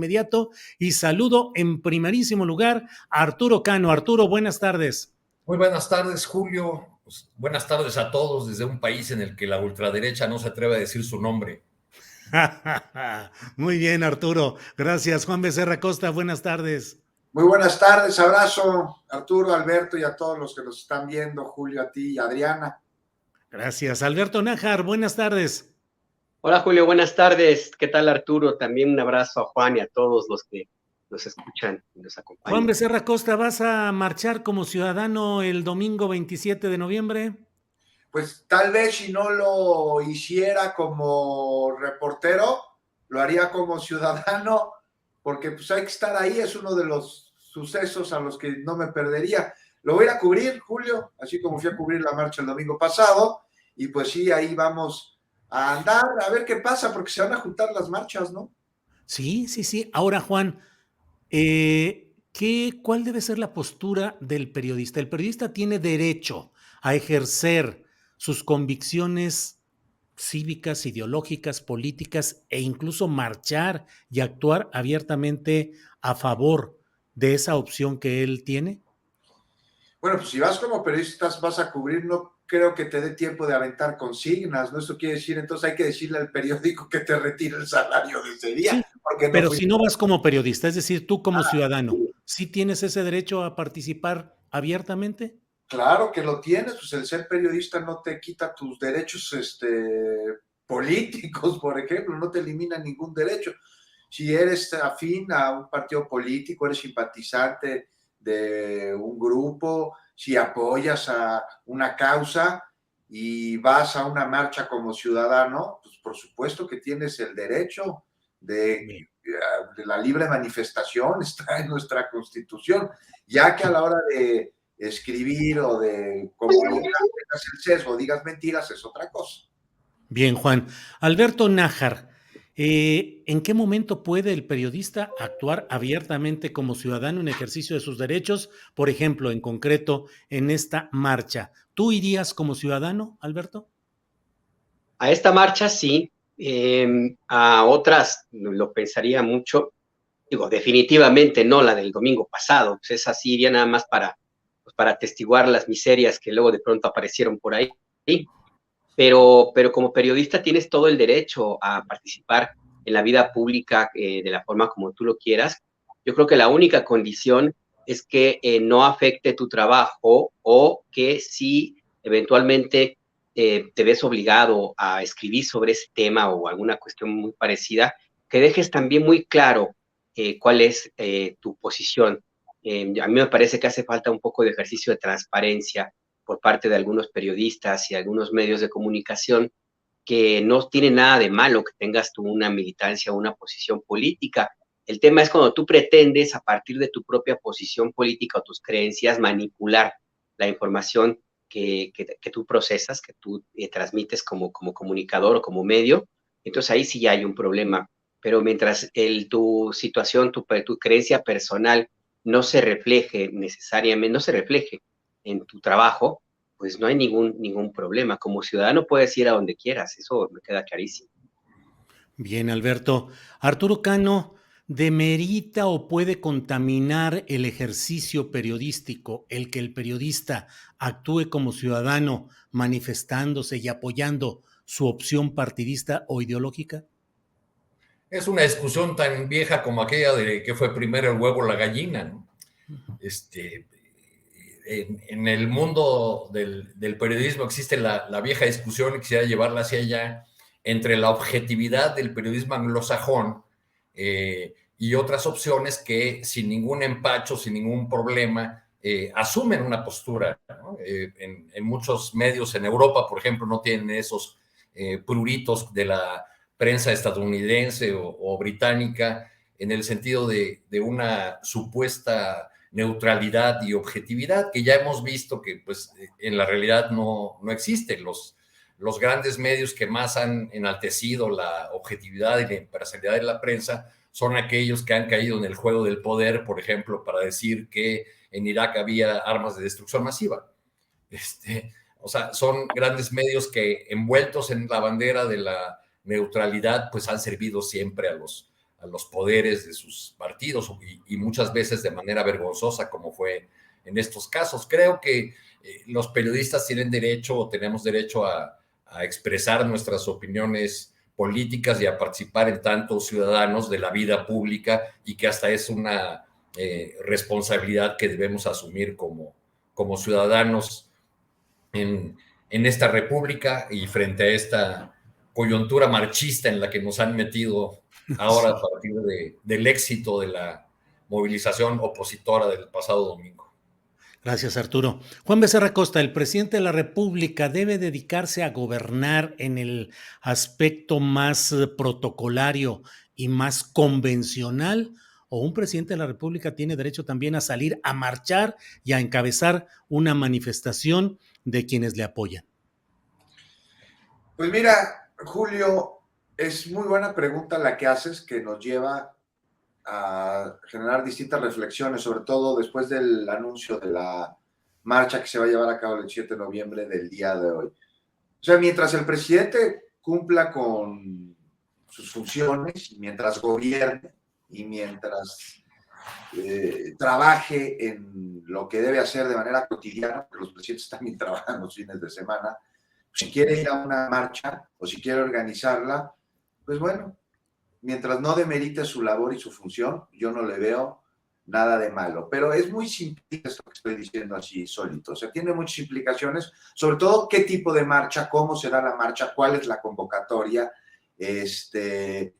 Inmediato y saludo en primerísimo lugar a Arturo Cano. Arturo, buenas tardes. Muy buenas tardes, Julio. Pues, buenas tardes a todos desde un país en el que la ultraderecha no se atreve a decir su nombre. Muy bien, Arturo. Gracias. Juan Becerra Costa, buenas tardes. Muy buenas tardes, abrazo Arturo, Alberto y a todos los que nos están viendo, Julio, a ti y a Adriana. Gracias. Alberto Nájar, buenas tardes. Hola Julio, buenas tardes. ¿Qué tal Arturo? También un abrazo a Juan y a todos los que nos escuchan y nos acompañan. Juan Becerra Costa, ¿vas a marchar como ciudadano el domingo 27 de noviembre? Pues tal vez si no lo hiciera como reportero, lo haría como ciudadano, porque pues hay que estar ahí, es uno de los sucesos a los que no me perdería. Lo voy a cubrir, Julio, así como fui a cubrir la marcha el domingo pasado, y pues sí, ahí vamos a andar, a ver qué pasa, porque se van a juntar las marchas, ¿no? Sí. Ahora, Juan, ¿cuál debe ser la postura del periodista? El periodista tiene derecho a ejercer sus convicciones cívicas, ideológicas, políticas e incluso marchar y actuar abiertamente a favor de esa opción que él tiene. Bueno, pues si vas como periodista, vas a cubrir, no creo que te dé tiempo de aventar consignas, ¿no? Eso quiere decir, entonces hay que decirle al periódico que te retire el salario de ese día. Sí, porque no pero si no vas como periodista, es decir, tú como ciudadano, sí. ¿sí tienes ese derecho a participar abiertamente? Claro que lo tienes, pues el ser periodista no te quita tus derechos políticos, por ejemplo, no te elimina ningún derecho. Si eres afín a un partido político, eres simpatizante de un grupo, si apoyas a una causa y vas a una marcha como ciudadano, pues por supuesto que tienes el derecho de la libre manifestación, está en nuestra Constitución, ya que a la hora de escribir o de comunicar, tengas el sesgo, digas mentiras, es otra cosa. Bien, Juan. Alberto Nájar, ¿en qué momento puede el periodista actuar abiertamente como ciudadano en ejercicio de sus derechos? Por ejemplo, en concreto, en esta marcha. ¿Tú irías como ciudadano, Alberto? A esta marcha sí, a otras lo pensaría mucho. Digo, definitivamente no la del domingo pasado, pues esa sí iría nada más para atestiguar las miserias que luego de pronto aparecieron por ahí. Pero como periodista tienes todo el derecho a participar en la vida pública de la forma como tú lo quieras. Yo creo que la única condición es que no afecte tu trabajo o que si eventualmente te ves obligado a escribir sobre ese tema o alguna cuestión muy parecida, que dejes también muy claro cuál es tu posición. A mí me parece que hace falta un poco de ejercicio de transparencia por parte de algunos periodistas y algunos medios de comunicación, que no tiene nada de malo que tengas tú una militancia o una posición política. El tema es cuando tú pretendes, a partir de tu propia posición política o tus creencias, manipular la información que tú procesas, que tú transmites como comunicador o como medio. Entonces ahí sí ya hay un problema. Pero mientras tu situación, tu creencia personal no se refleje necesariamente, no se refleje en tu trabajo, pues no hay ningún problema. Como ciudadano puedes ir a donde quieras, eso me queda clarísimo. Bien, Alberto. Arturo Cano, ¿demerita o puede contaminar el ejercicio periodístico el que el periodista actúe como ciudadano manifestándose y apoyando su opción partidista o ideológica? Es una discusión tan vieja como aquella de que fue primero el huevo o la gallina, ¿no? En el mundo del periodismo existe la vieja discusión, y quisiera llevarla hacia allá, entre la objetividad del periodismo anglosajón y otras opciones que sin ningún empacho, sin ningún problema, asumen una postura, ¿no? En muchos medios en Europa, por ejemplo, no tienen esos pruritos de la prensa estadounidense o británica, en el sentido de una supuesta neutralidad y objetividad, que ya hemos visto que pues, en la realidad no existe. Los grandes medios que más han enaltecido la objetividad y la imparcialidad de la prensa son aquellos que han caído en el juego del poder, por ejemplo, para decir que en Irak había armas de destrucción masiva. O sea, son grandes medios que, envueltos en la bandera de la neutralidad, pues han servido siempre a los poderes de sus partidos y muchas veces de manera vergonzosa, como fue en estos casos. Creo que los periodistas tienen derecho o tenemos derecho a expresar nuestras opiniones políticas y a participar en tantos ciudadanos de la vida pública, y que hasta es una responsabilidad que debemos asumir como ciudadanos en esta república y frente a esta coyuntura marchista en la que nos han metido ahora a partir del éxito de la movilización opositora del pasado domingo. Gracias, Arturo. Juan Becerra Costa, ¿el presidente de la República debe dedicarse a gobernar en el aspecto más protocolario y más convencional? ¿O un presidente de la República tiene derecho también a salir a marchar y a encabezar una manifestación de quienes le apoyan? Pues mira, Julio, es muy buena pregunta la que haces, que nos lleva a generar distintas reflexiones, sobre todo después del anuncio de la marcha que se va a llevar a cabo el 7 de noviembre del día de hoy. O sea, mientras el presidente cumpla con sus funciones, mientras gobierne y mientras trabaje en lo que debe hacer de manera cotidiana, porque los presidentes también trabajan los fines de semana, si quiere ir a una marcha o si quiere organizarla, pues bueno, mientras no demerite su labor y su función, yo no le veo nada de malo. Pero es muy simple esto que estoy diciendo así solito. O sea, tiene muchas implicaciones, sobre todo qué tipo de marcha, cómo será la marcha, cuál es la convocatoria. Se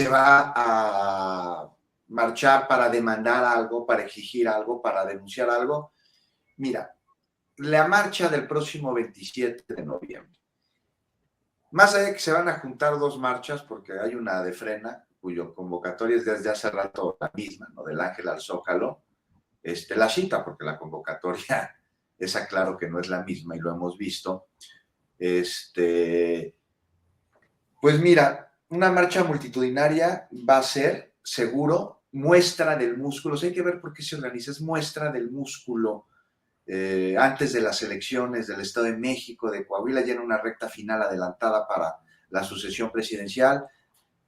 va a marchar para demandar algo, para exigir algo, para denunciar algo. Mira, la marcha del próximo 27 de noviembre. Más allá de que se van a juntar dos marchas, porque hay una de Frena, cuyo convocatoria es desde hace rato la misma, ¿no? Del Ángel al Zócalo, la cita, porque la convocatoria, esa claro que no es la misma y lo hemos visto. Pues mira, una marcha multitudinaria va a ser, seguro, muestra del músculo. O sea, hay que ver por qué se organiza, es muestra del músculo. Antes de las elecciones del Estado de México, de Coahuila, ya en una recta final adelantada para la sucesión presidencial,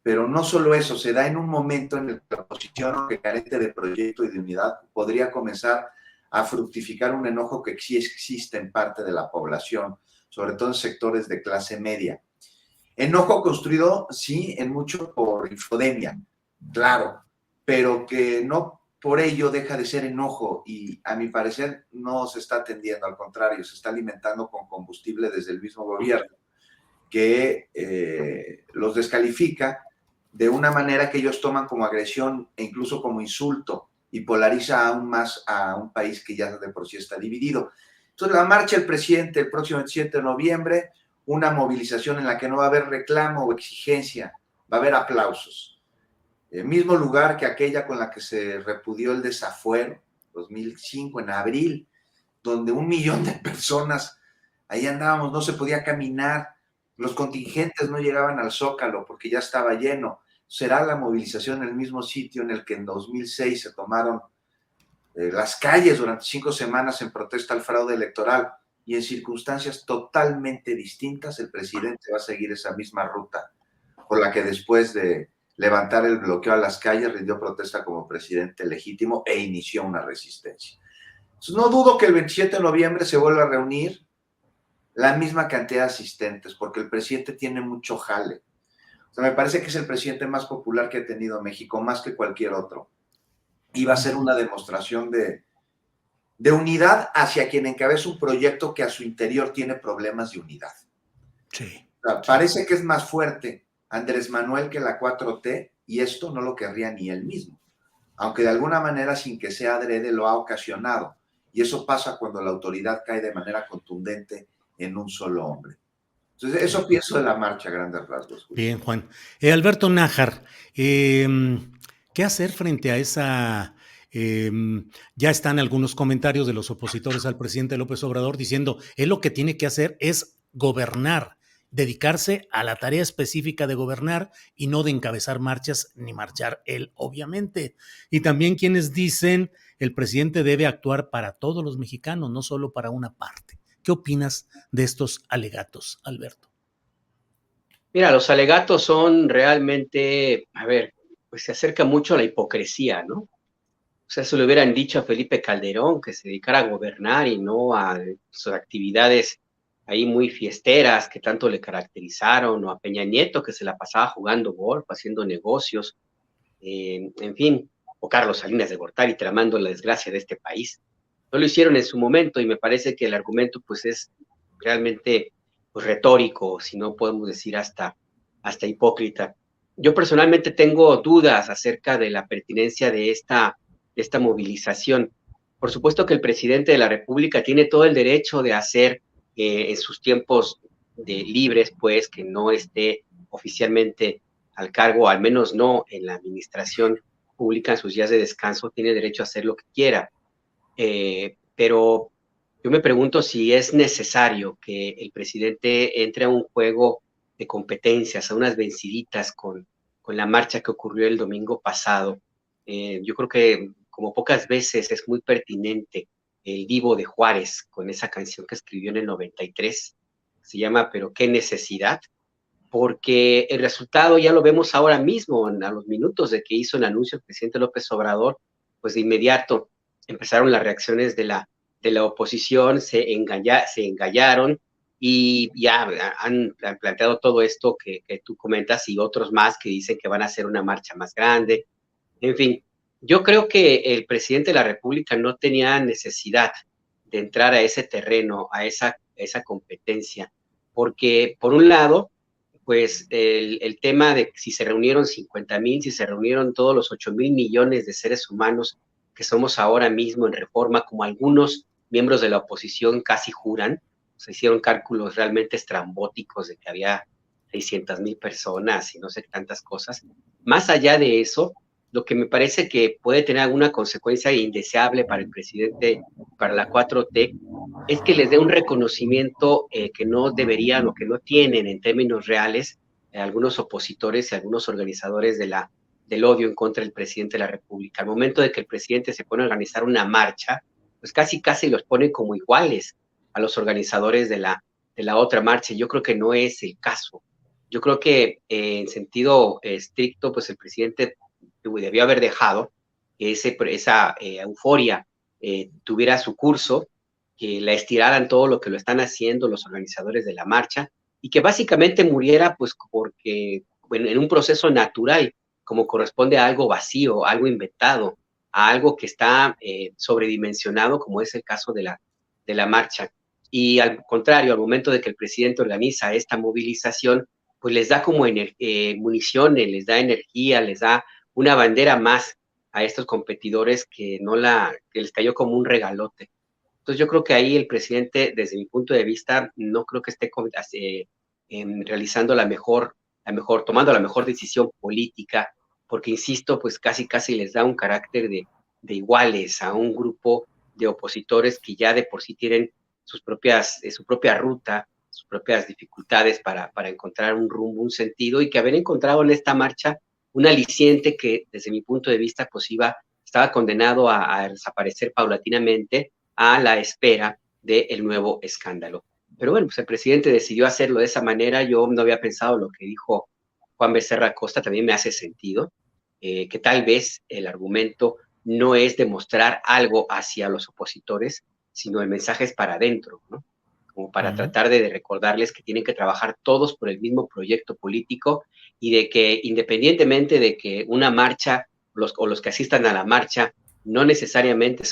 pero no solo eso, se da en un momento en el que la oposición, que carece de proyecto y de unidad, podría comenzar a fructificar un enojo que sí existe en parte de la población, sobre todo en sectores de clase media. Enojo construido, sí, en mucho por infodemia, claro, pero que no por ello deja de ser enojo, y a mi parecer no se está atendiendo, al contrario, se está alimentando con combustible desde el mismo gobierno, que los descalifica de una manera que ellos toman como agresión e incluso como insulto, y polariza aún más a un país que ya de por sí está dividido. Entonces, la marcha del presidente el próximo 27 de noviembre, una movilización en la que no va a haber reclamo o exigencia, va a haber aplausos. El mismo lugar que aquella con la que se repudió el desafuero, 2005, en abril, donde 1 millón de personas, ahí andábamos, no se podía caminar, los contingentes no llegaban al Zócalo porque ya estaba lleno. Será la movilización en el mismo sitio en el que en 2006 se tomaron las calles durante 5 semanas en protesta al fraude electoral, y en circunstancias totalmente distintas el presidente va a seguir esa misma ruta por la que después de levantar el bloqueo a las calles rindió protesta como presidente legítimo e inició una resistencia. Entonces, no dudo que el 27 de noviembre se vuelva a reunir la misma cantidad de asistentes, porque el presidente tiene mucho jale. O sea, me parece que es el presidente más popular que ha tenido México, más que cualquier otro. Y va a ser una demostración de unidad hacia quien encabeza un proyecto que a su interior tiene problemas de unidad. Sí. O sea, parece que es más fuerte Andrés Manuel que la 4T, y esto no lo querría ni él mismo, aunque de alguna manera, sin que sea adrede, lo ha ocasionado. Y eso pasa cuando la autoridad cae de manera contundente en un solo hombre. Entonces, eso pienso de la marcha a grandes rasgos. Bien, Juan. Alberto Nájar, ¿qué hacer frente a esa... ya están algunos comentarios de los opositores al presidente López Obrador diciendo, él lo que tiene que hacer es gobernar, dedicarse a la tarea específica de gobernar y no de encabezar marchas ni marchar él, obviamente. Y también quienes dicen, el presidente debe actuar para todos los mexicanos, no solo para una parte. ¿Qué opinas de estos alegatos, Alberto? Mira, los alegatos son realmente, pues se acerca mucho a la hipocresía, ¿no? O sea, se le hubieran dicho a Felipe Calderón que se dedicara a gobernar y no a sus actividades ahí muy fiesteras que tanto le caracterizaron, o a Peña Nieto que se la pasaba jugando golf, haciendo negocios, en fin, o Carlos Salinas de Gortari tramando la desgracia de este país. No lo hicieron en su momento y me parece que el argumento pues es realmente pues, retórico, si no podemos decir hasta hipócrita. Yo personalmente tengo dudas acerca de la pertinencia de esta movilización. Por supuesto que el presidente de la República tiene todo el derecho de hacer en sus tiempos libres, pues, que no esté oficialmente al cargo, al menos no en la administración pública en sus días de descanso, tiene derecho a hacer lo que quiera. Pero yo me pregunto si es necesario que el presidente entre a un juego de competencias, a unas venciditas con la marcha que ocurrió el domingo pasado. Yo creo que como pocas veces es muy pertinente el Divo de Juárez con esa canción que escribió en el 93, se llama Pero qué necesidad, porque el resultado ya lo vemos ahora mismo, a los minutos de que hizo el anuncio el presidente López Obrador, pues de inmediato empezaron las reacciones de la oposición, se engallaron y ya han planteado todo esto que tú comentas y otros más que dicen que van a hacer una marcha más grande. En fin, yo creo que el presidente de la República no tenía necesidad de entrar a ese terreno, a esa competencia, porque por un lado, pues el tema de si se reunieron 50,000, si se reunieron todos los 8,000 millones de seres humanos que somos ahora mismo en Reforma, como algunos miembros de la oposición casi juran, se hicieron cálculos realmente estrambóticos de que había 600,000 personas y no sé tantas cosas. Más allá de eso, lo que me parece que puede tener alguna consecuencia indeseable para el presidente, para la 4T, es que les dé un reconocimiento que no deberían o que no tienen en términos reales algunos opositores y algunos organizadores del odio en contra del presidente de la República. Al momento de que el presidente se pone a organizar una marcha, pues casi los pone como iguales a los organizadores de la otra marcha. Yo creo que no es el caso. Yo creo que en sentido estricto, pues el presidente debió haber dejado que esa euforia tuviera su curso, que la estiraran todo lo que lo están haciendo los organizadores de la marcha y que básicamente muriera pues porque bueno, en un proceso natural, como corresponde a algo vacío, algo inventado, a algo que está sobredimensionado, como es el caso de la marcha. Y al contrario, al momento de que el presidente organiza esta movilización, pues les da como municiones, les da energía, les da una bandera más a estos competidores que les cayó como un regalote. Entonces yo creo que ahí el presidente, desde mi punto de vista, no creo que esté realizando tomando la mejor decisión política, porque insisto, pues casi les da un carácter de iguales a un grupo de opositores que ya de por sí tienen su propia ruta, sus propias dificultades para encontrar un rumbo, un sentido, y que haber encontrado en esta marcha un aliciente que desde mi punto de vista pues estaba condenado a desaparecer paulatinamente a la espera del nuevo escándalo. Pero bueno, pues el presidente decidió hacerlo de esa manera. Yo no había pensado lo que dijo Juan Becerra Costa, también me hace sentido, que tal vez el argumento no es demostrar algo hacia los opositores, sino el mensaje es para adentro, ¿no? Como para tratar de recordarles que tienen que trabajar todos por el mismo proyecto político y de que independientemente de que una marcha o los que asistan a la marcha no necesariamente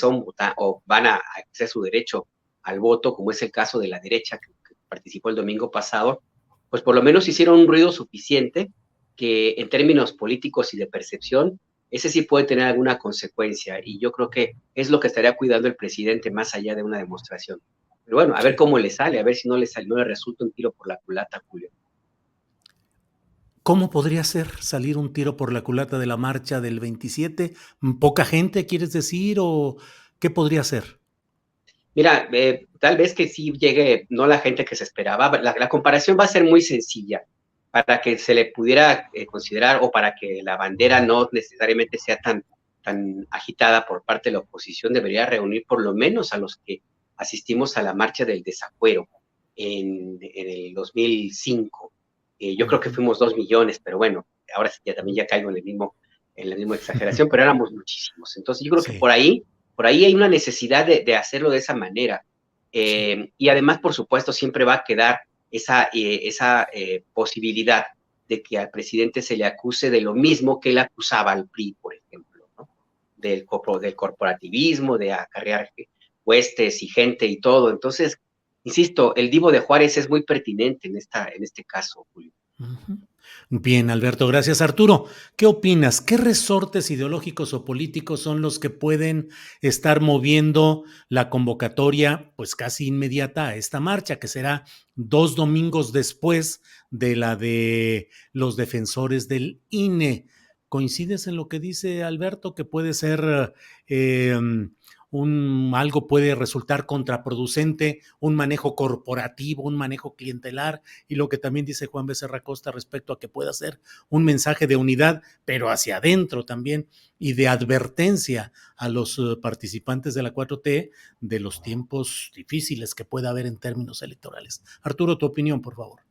van a ejercer su derecho al voto, como es el caso de la derecha que participó el domingo pasado, pues por lo menos hicieron un ruido suficiente que en términos políticos y de percepción, ese sí puede tener alguna consecuencia y yo creo que es lo que estaría cuidando el presidente más allá de una demostración. Pero bueno, a ver cómo le sale, a ver si no le resulta un tiro por la culata, Julio. ¿Cómo podría ser salir un tiro por la culata de la marcha del 27? ¿Poca gente, quieres decir? ¿O qué podría ser? Mira, tal vez que sí llegue, no la gente que se esperaba. La comparación va a ser muy sencilla para que se le pudiera considerar o para que la bandera no necesariamente sea tan agitada por parte de la oposición, debería reunir por lo menos a los que asistimos a la marcha del desafuero en el 2005. Yo creo que fuimos 2 millones, pero bueno, ahora ya también ya caigo en el mismo en la misma exageración, pero éramos muchísimos. Entonces yo creo que Sí, por ahí hay una necesidad de hacerlo de esa manera. sí. Y además, por supuesto, siempre va a quedar esa posibilidad de que al presidente se le acuse de lo mismo que él acusaba al PRI, por ejemplo, ¿no? Del corporativismo, de acarrear huestes y gente y todo. Entonces, insisto, el Divo de Juárez es muy pertinente en este caso, Julio. Ujú. Bien, Alberto, gracias. Arturo, ¿qué opinas? ¿Qué resortes ideológicos o políticos son los que pueden estar moviendo la convocatoria, pues casi inmediata a esta marcha, que será 2 domingos después de la de los defensores del INE? ¿Coincides en lo que dice Alberto, que puede ser eh, algo puede resultar contraproducente, un manejo corporativo, un manejo clientelar, y lo que también dice Juan Becerra Costa respecto a que pueda ser un mensaje de unidad, pero hacia adentro también, y de advertencia a los participantes de la 4T de los tiempos difíciles que pueda haber en términos electorales? Arturo, tu opinión, por favor.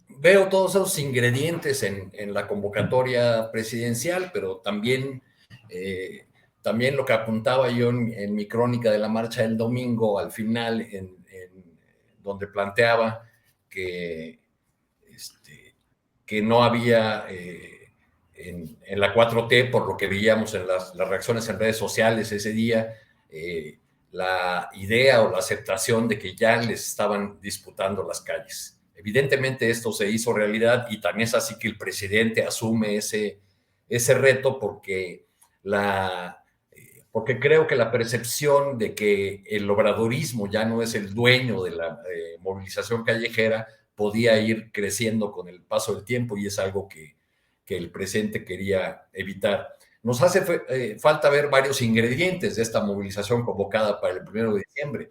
Veo todos esos ingredientes en la convocatoria presidencial, pero también lo que apuntaba yo en mi crónica de la marcha del domingo, al final, donde planteaba que, que no había en la 4T, por lo que veíamos en las reacciones en redes sociales ese día, la idea o la aceptación de que ya les estaban disputando las calles. Evidentemente esto se hizo realidad y tan es así que el presidente asume ese reto porque creo que la percepción de que el obradorismo ya no es el dueño de la movilización callejera podía ir creciendo con el paso del tiempo y es algo que el presidente quería evitar. Nos hace falta ver varios ingredientes de esta movilización convocada para el 1 de diciembre.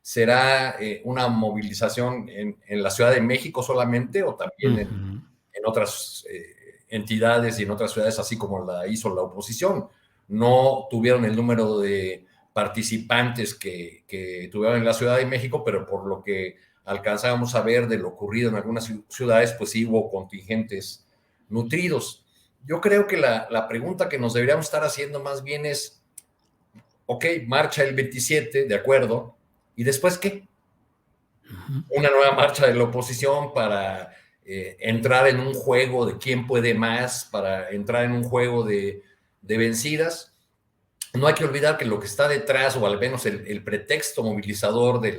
¿Será una movilización en la Ciudad de México solamente o también en otras entidades y en otras ciudades, así como la hizo la oposición? No tuvieron el número de participantes que tuvieron en la Ciudad de México, pero por lo que alcanzábamos a ver de lo ocurrido en algunas ciudades, pues sí hubo contingentes nutridos. Yo creo que la pregunta que nos deberíamos estar haciendo más bien es, ok, marcha el 27, de acuerdo, ¿y después qué? Una nueva marcha de la oposición para entrar en un juego de quién puede más, para entrar en un juego de vencidas. No hay que olvidar que lo que está detrás, o al menos el pretexto movilizador de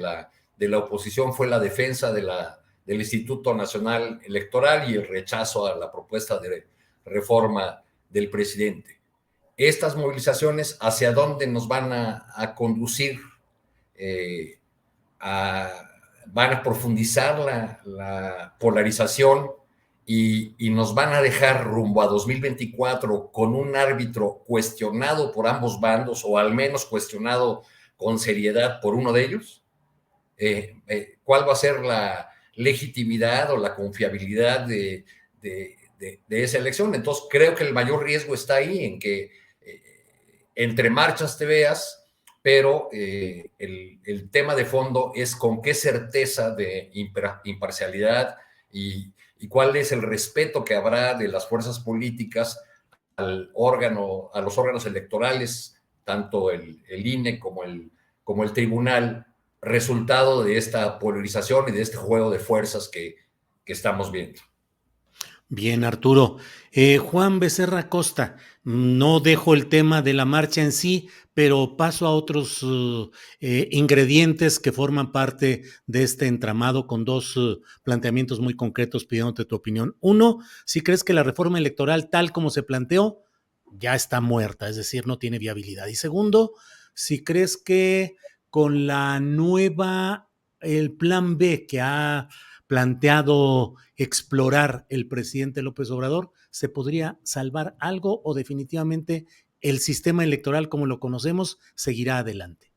la oposición fue la defensa del Instituto Nacional Electoral y el rechazo a la propuesta de reforma del presidente. Estas movilizaciones, ¿hacia dónde nos van a conducir? Van a profundizar la polarización y nos van a dejar rumbo a 2024 con un árbitro cuestionado por ambos bandos o al menos cuestionado con seriedad por uno de ellos. ¿Cuál va a ser la legitimidad o la confiabilidad de esa elección? Entonces creo que el mayor riesgo está ahí en que entre marchas te veas, pero el tema de fondo es con qué certeza de imparcialidad y cuál es el respeto que habrá de las fuerzas políticas a los órganos electorales, tanto el INE como el tribunal, resultado de esta polarización y de este juego de fuerzas que estamos viendo. Bien, Arturo. Juan Becerra Costa, no dejo el tema de la marcha en sí, pero paso a otros ingredientes que forman parte de este entramado con dos planteamientos muy concretos pidiéndote tu opinión. Uno, si crees que la reforma electoral tal como se planteó ya está muerta, es decir, no tiene viabilidad. Y segundo, si crees que con el plan B que ha planteado explorar el presidente López Obrador, ¿se podría salvar algo o definitivamente el sistema electoral como lo conocemos seguirá adelante?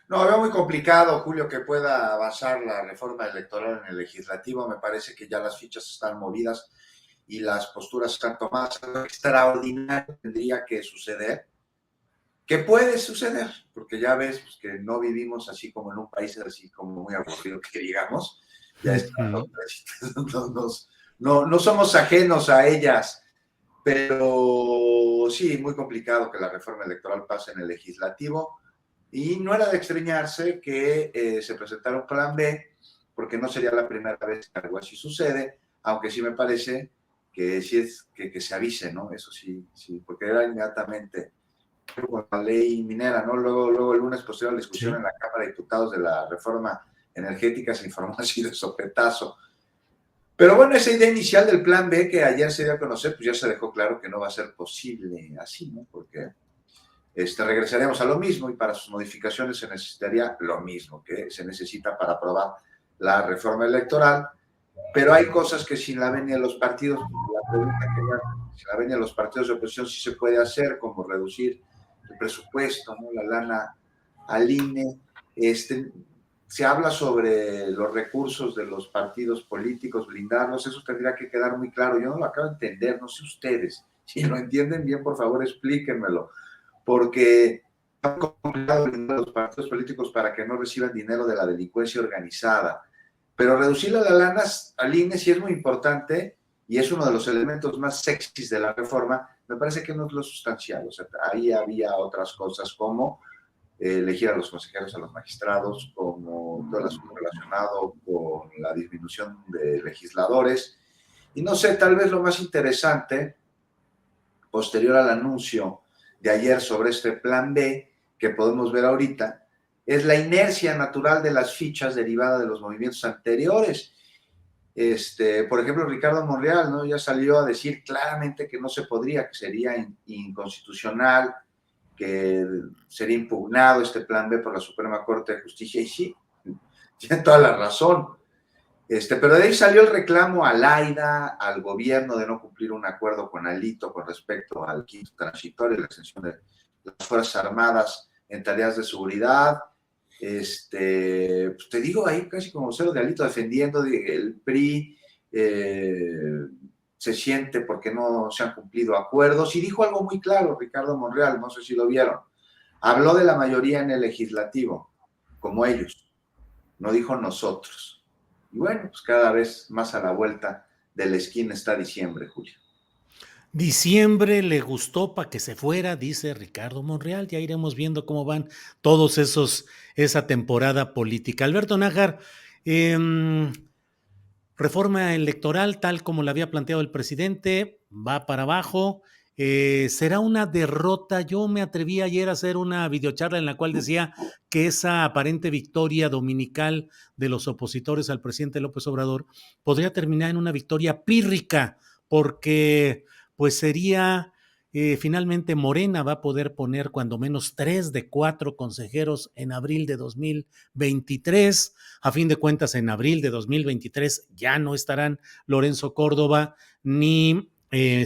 No, veo muy complicado, Julio, que pueda avanzar la reforma electoral en el legislativo. Me parece que ya las fichas están movidas y las posturas están tomadas. Algo extraordinario tendría que suceder. ¿Qué puede suceder? Porque ya ves pues, que no vivimos así como en un país así como muy aburrido que digamos. Ya están no somos ajenos a ellas. Pero sí, muy complicado que la reforma electoral pase en el legislativo. Y no era de extrañarse que se presentara un plan B, porque no sería la primera vez que algo así sucede, aunque sí me parece que sí es que se avise, ¿no? Eso sí, sí, porque era inmediatamente con la ley minera, ¿no? Luego el lunes posterior a la discusión en la Cámara de Diputados de la reforma energética se informó así de sopetazo. Pero bueno, esa idea inicial del plan B que ayer se dio a conocer, pues ya se dejó claro que no va a ser posible así, ¿no? Porque regresaríamos a lo mismo y para sus modificaciones se necesitaría lo mismo que se necesita para aprobar la reforma electoral, pero hay cosas que sin la venia de los partidos, la pregunta que era, sin la venia de los partidos de oposición sí se puede hacer, como reducir el presupuesto, ¿no? La lana al INE, se habla sobre los recursos de los partidos políticos, blindarlos, eso tendría que quedar muy claro, yo no lo acabo de entender, no sé ustedes, si lo entienden bien, por favor explíquenmelo, porque han complicado los partidos políticos para que no reciban dinero de la delincuencia organizada. Pero reducirle la lana al INE sí es muy importante y es uno de los elementos más sexys de la reforma. Me parece que no es lo sustancial. O sea, ahí había otras cosas como elegir a los consejeros, a los magistrados, como todo el asunto relacionado con la disminución de legisladores. Y no sé, tal vez lo más interesante, posterior al anuncio de ayer sobre este plan B que podemos ver ahorita, es la inercia natural de las fichas derivada de los movimientos anteriores. Por ejemplo, Ricardo Monreal, ¿no? Ya salió a decir claramente que no se podría, que sería inconstitucional, que sería impugnado este plan B por la Suprema Corte de Justicia, y sí, tiene toda la razón. Pero de ahí salió el reclamo a Laida, al gobierno de no cumplir un acuerdo con Alito con respecto al quinto transitorio, la extensión de las Fuerzas Armadas en tareas de seguridad. Pues te digo ahí casi como cero de Alito defendiendo el PRI, se siente porque no se han cumplido acuerdos, y dijo algo muy claro Ricardo Monreal, no sé si lo vieron, habló de la mayoría en el legislativo, como ellos, no dijo nosotros. Y bueno, pues cada vez más a la vuelta de la esquina está diciembre, Julio. Diciembre le gustó para que se fuera, dice Ricardo Monreal. Ya iremos viendo cómo van todos esa temporada política. Alberto Nájar, reforma electoral tal como la había planteado el presidente, va para abajo. ¿Será una derrota? Yo me atreví ayer a hacer una videocharla en la cual decía que esa aparente victoria dominical de los opositores al presidente López Obrador podría terminar en una victoria pírrica, porque pues sería finalmente Morena va a poder poner cuando menos 3 de 4 consejeros en abril de 2023. A fin de cuentas, en abril de 2023 ya no estarán Lorenzo Córdoba ni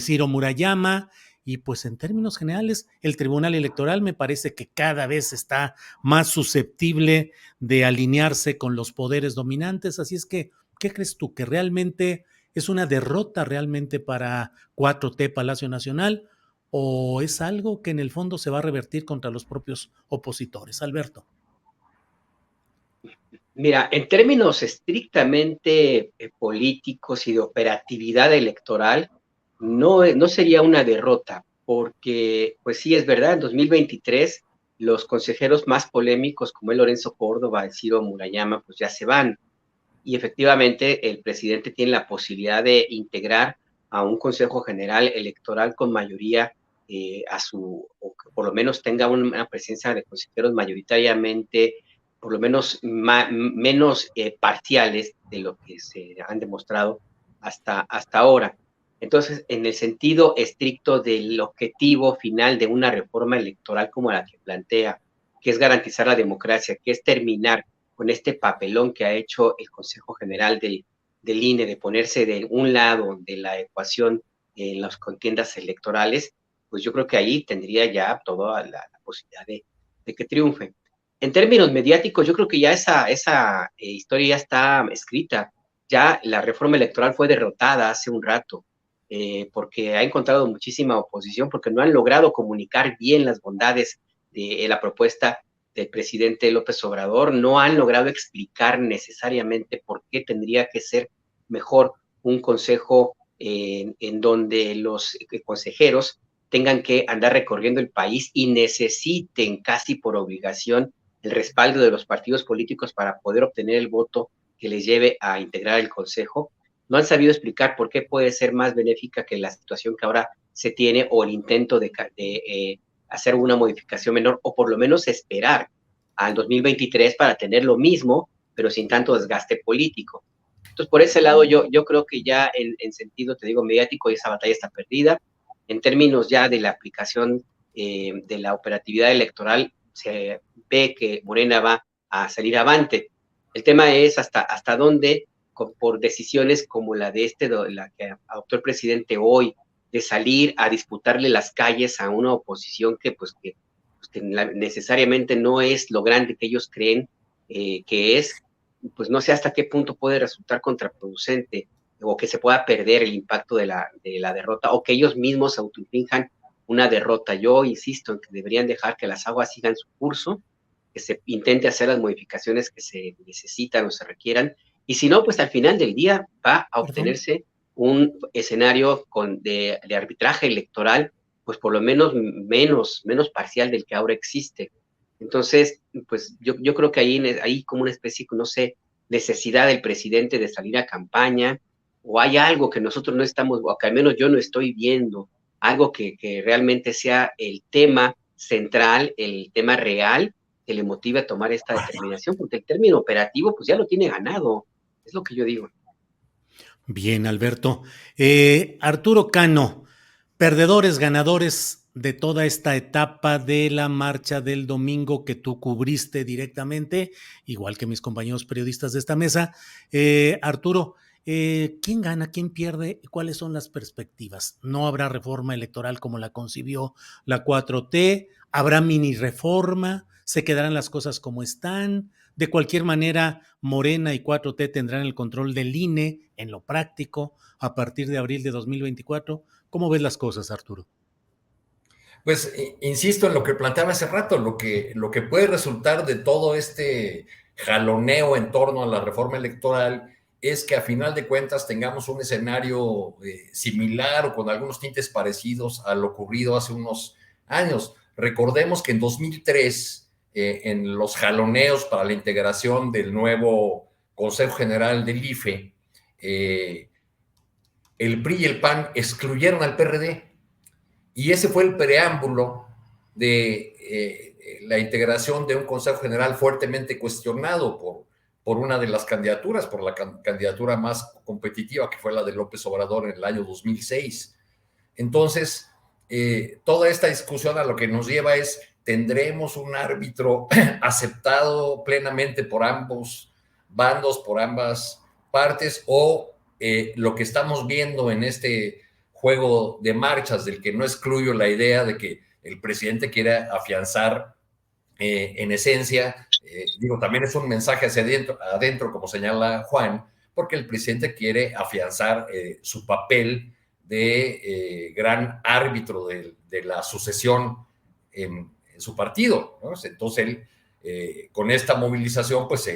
Ciro Murayama. Y pues en términos generales, el Tribunal Electoral me parece que cada vez está más susceptible de alinearse con los poderes dominantes. Así es que, ¿qué crees tú? ¿Que realmente es una derrota realmente para 4T Palacio Nacional? ¿O es algo que en el fondo se va a revertir contra los propios opositores? Alberto. Mira, en términos estrictamente políticos y de operatividad electoral, no sería una derrota, porque, pues sí, es verdad, en 2023 los consejeros más polémicos, como el Lorenzo Córdoba, el Ciro Murayama, pues ya se van. Y efectivamente, el presidente tiene la posibilidad de integrar a un Consejo General Electoral con mayoría o que por lo menos tenga una presencia de consejeros mayoritariamente, por lo menos menos parciales de lo que se han demostrado hasta ahora. Entonces, en el sentido estricto del objetivo final de una reforma electoral como la que plantea, que es garantizar la democracia, que es terminar con este papelón que ha hecho el Consejo General del INE de ponerse de un lado de la ecuación en las contiendas electorales, pues yo creo que ahí tendría ya toda la posibilidad de que triunfe. En términos mediáticos, yo creo que ya esa historia ya está escrita. Ya la reforma electoral fue derrotada hace un rato, porque ha encontrado muchísima oposición, porque no han logrado comunicar bien las bondades de la propuesta del presidente López Obrador, no han logrado explicar necesariamente por qué tendría que ser mejor un consejo en donde los consejeros tengan que andar recorriendo el país y necesiten casi por obligación el respaldo de los partidos políticos para poder obtener el voto que les lleve a integrar el consejo, no han sabido explicar por qué puede ser más benéfica que la situación que ahora se tiene o el intento de hacer una modificación menor o por lo menos esperar al 2023 para tener lo mismo, pero sin tanto desgaste político. Entonces, por ese lado, yo creo que ya en sentido, te digo, mediático, esa batalla está perdida. En términos ya de la aplicación de la operatividad electoral, se ve que Morena va a salir avante. El tema es hasta dónde, por decisiones como la de la que adoptó el presidente hoy, de salir a disputarle las calles a una oposición que necesariamente no es lo grande que ellos creen que es, pues no sé hasta qué punto puede resultar contraproducente o que se pueda perder el impacto de la derrota o que ellos mismos se autoinflijan una derrota. Yo insisto en que deberían dejar que las aguas sigan su curso, que se intente hacer las modificaciones que se necesitan o se requieran, y si no, pues al final del día va a obtenerse un escenario de arbitraje electoral, pues por lo menos menos parcial del que ahora existe. Entonces, pues yo creo que hay como una especie, no sé, necesidad del presidente de salir a campaña, o hay algo que nosotros no estamos, o que al menos yo no estoy viendo, algo que realmente sea el tema central, el tema real, que le motive a tomar esta determinación, porque el término operativo, pues ya lo tiene ganado, es lo que yo digo. Bien, Alberto. Arturo Cano, perdedores, ganadores de toda esta etapa de la marcha del domingo que tú cubriste directamente, igual que mis compañeros periodistas de esta mesa. Arturo, ¿quién gana, quién pierde y cuáles son las perspectivas? ¿No habrá reforma electoral como la concibió la 4T? ¿Habrá mini reforma? ¿Se quedarán las cosas como están? De cualquier manera, Morena y 4T tendrán el control del INE en lo práctico a partir de abril de 2024. ¿Cómo ves las cosas, Arturo? Pues insisto en lo que planteaba hace rato, lo que puede resultar de todo este jaloneo en torno a la reforma electoral es que a final de cuentas tengamos un escenario similar o con algunos tintes parecidos a lo ocurrido hace unos años. Recordemos que en 2003, en los jaloneos para la integración del nuevo Consejo General del IFE, el PRI y el PAN excluyeron al PRD. Y ese fue el preámbulo de la integración de un Consejo General fuertemente cuestionado por una de las candidaturas, por la candidatura más competitiva, que fue la de López Obrador en el año 2006. Entonces, toda esta discusión a lo que nos lleva es, ¿tendremos un árbitro aceptado plenamente por ambos bandos, por ambas partes, o lo que estamos viendo en este juego de marchas, del que no excluyo la idea de que el presidente quiera afianzar en esencia, también es un mensaje hacia adentro, como señala Juan, porque el presidente quiere afianzar su papel de gran árbitro de la sucesión en su partido, ¿no? Entonces él, con esta movilización, pues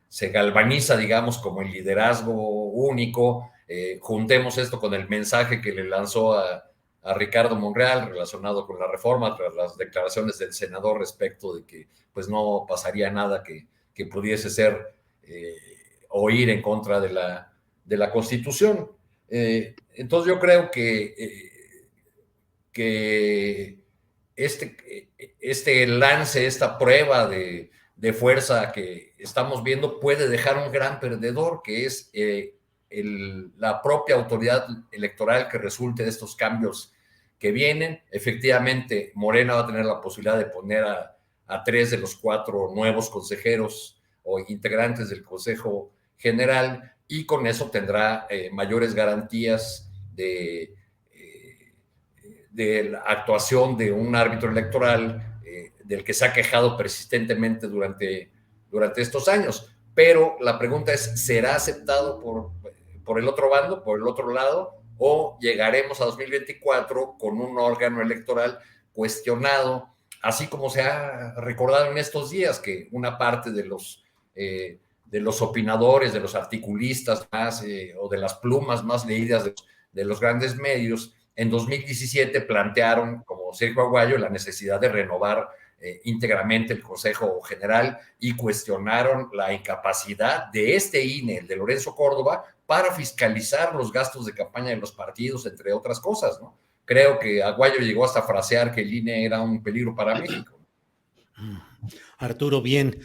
se galvaniza, digamos, como el liderazgo único. Juntemos esto con el mensaje que le lanzó a Ricardo Monreal relacionado con la reforma, tras las declaraciones del senador respecto de que pues no pasaría nada que pudiese ser o ir en contra de la Constitución. Entonces yo creo que este lance, esta prueba de fuerza que estamos viendo puede dejar un gran perdedor, que es la propia autoridad electoral que resulte de estos cambios que vienen. Efectivamente, Morena va a tener la posibilidad de poner a 3 de los 4 nuevos consejeros o integrantes del Consejo General, y con eso tendrá mayores garantías de la actuación de un árbitro electoral del que se ha quejado persistentemente durante estos años. Pero la pregunta es, ¿será aceptado por el otro bando, por el otro lado, o llegaremos a 2024 con un órgano electoral cuestionado, así como se ha recordado en estos días que una parte de los opinadores, de los articulistas más o de las plumas más leídas de los grandes medios, en 2017 plantearon, como Sergio Aguayo, la necesidad de renovar íntegramente el Consejo General y cuestionaron la incapacidad de este INE, el de Lorenzo Córdoba, para fiscalizar los gastos de campaña de los partidos, entre otras cosas, ¿no? Creo que Aguayo llegó hasta frasear que el INE era un peligro para México. Arturo, bien.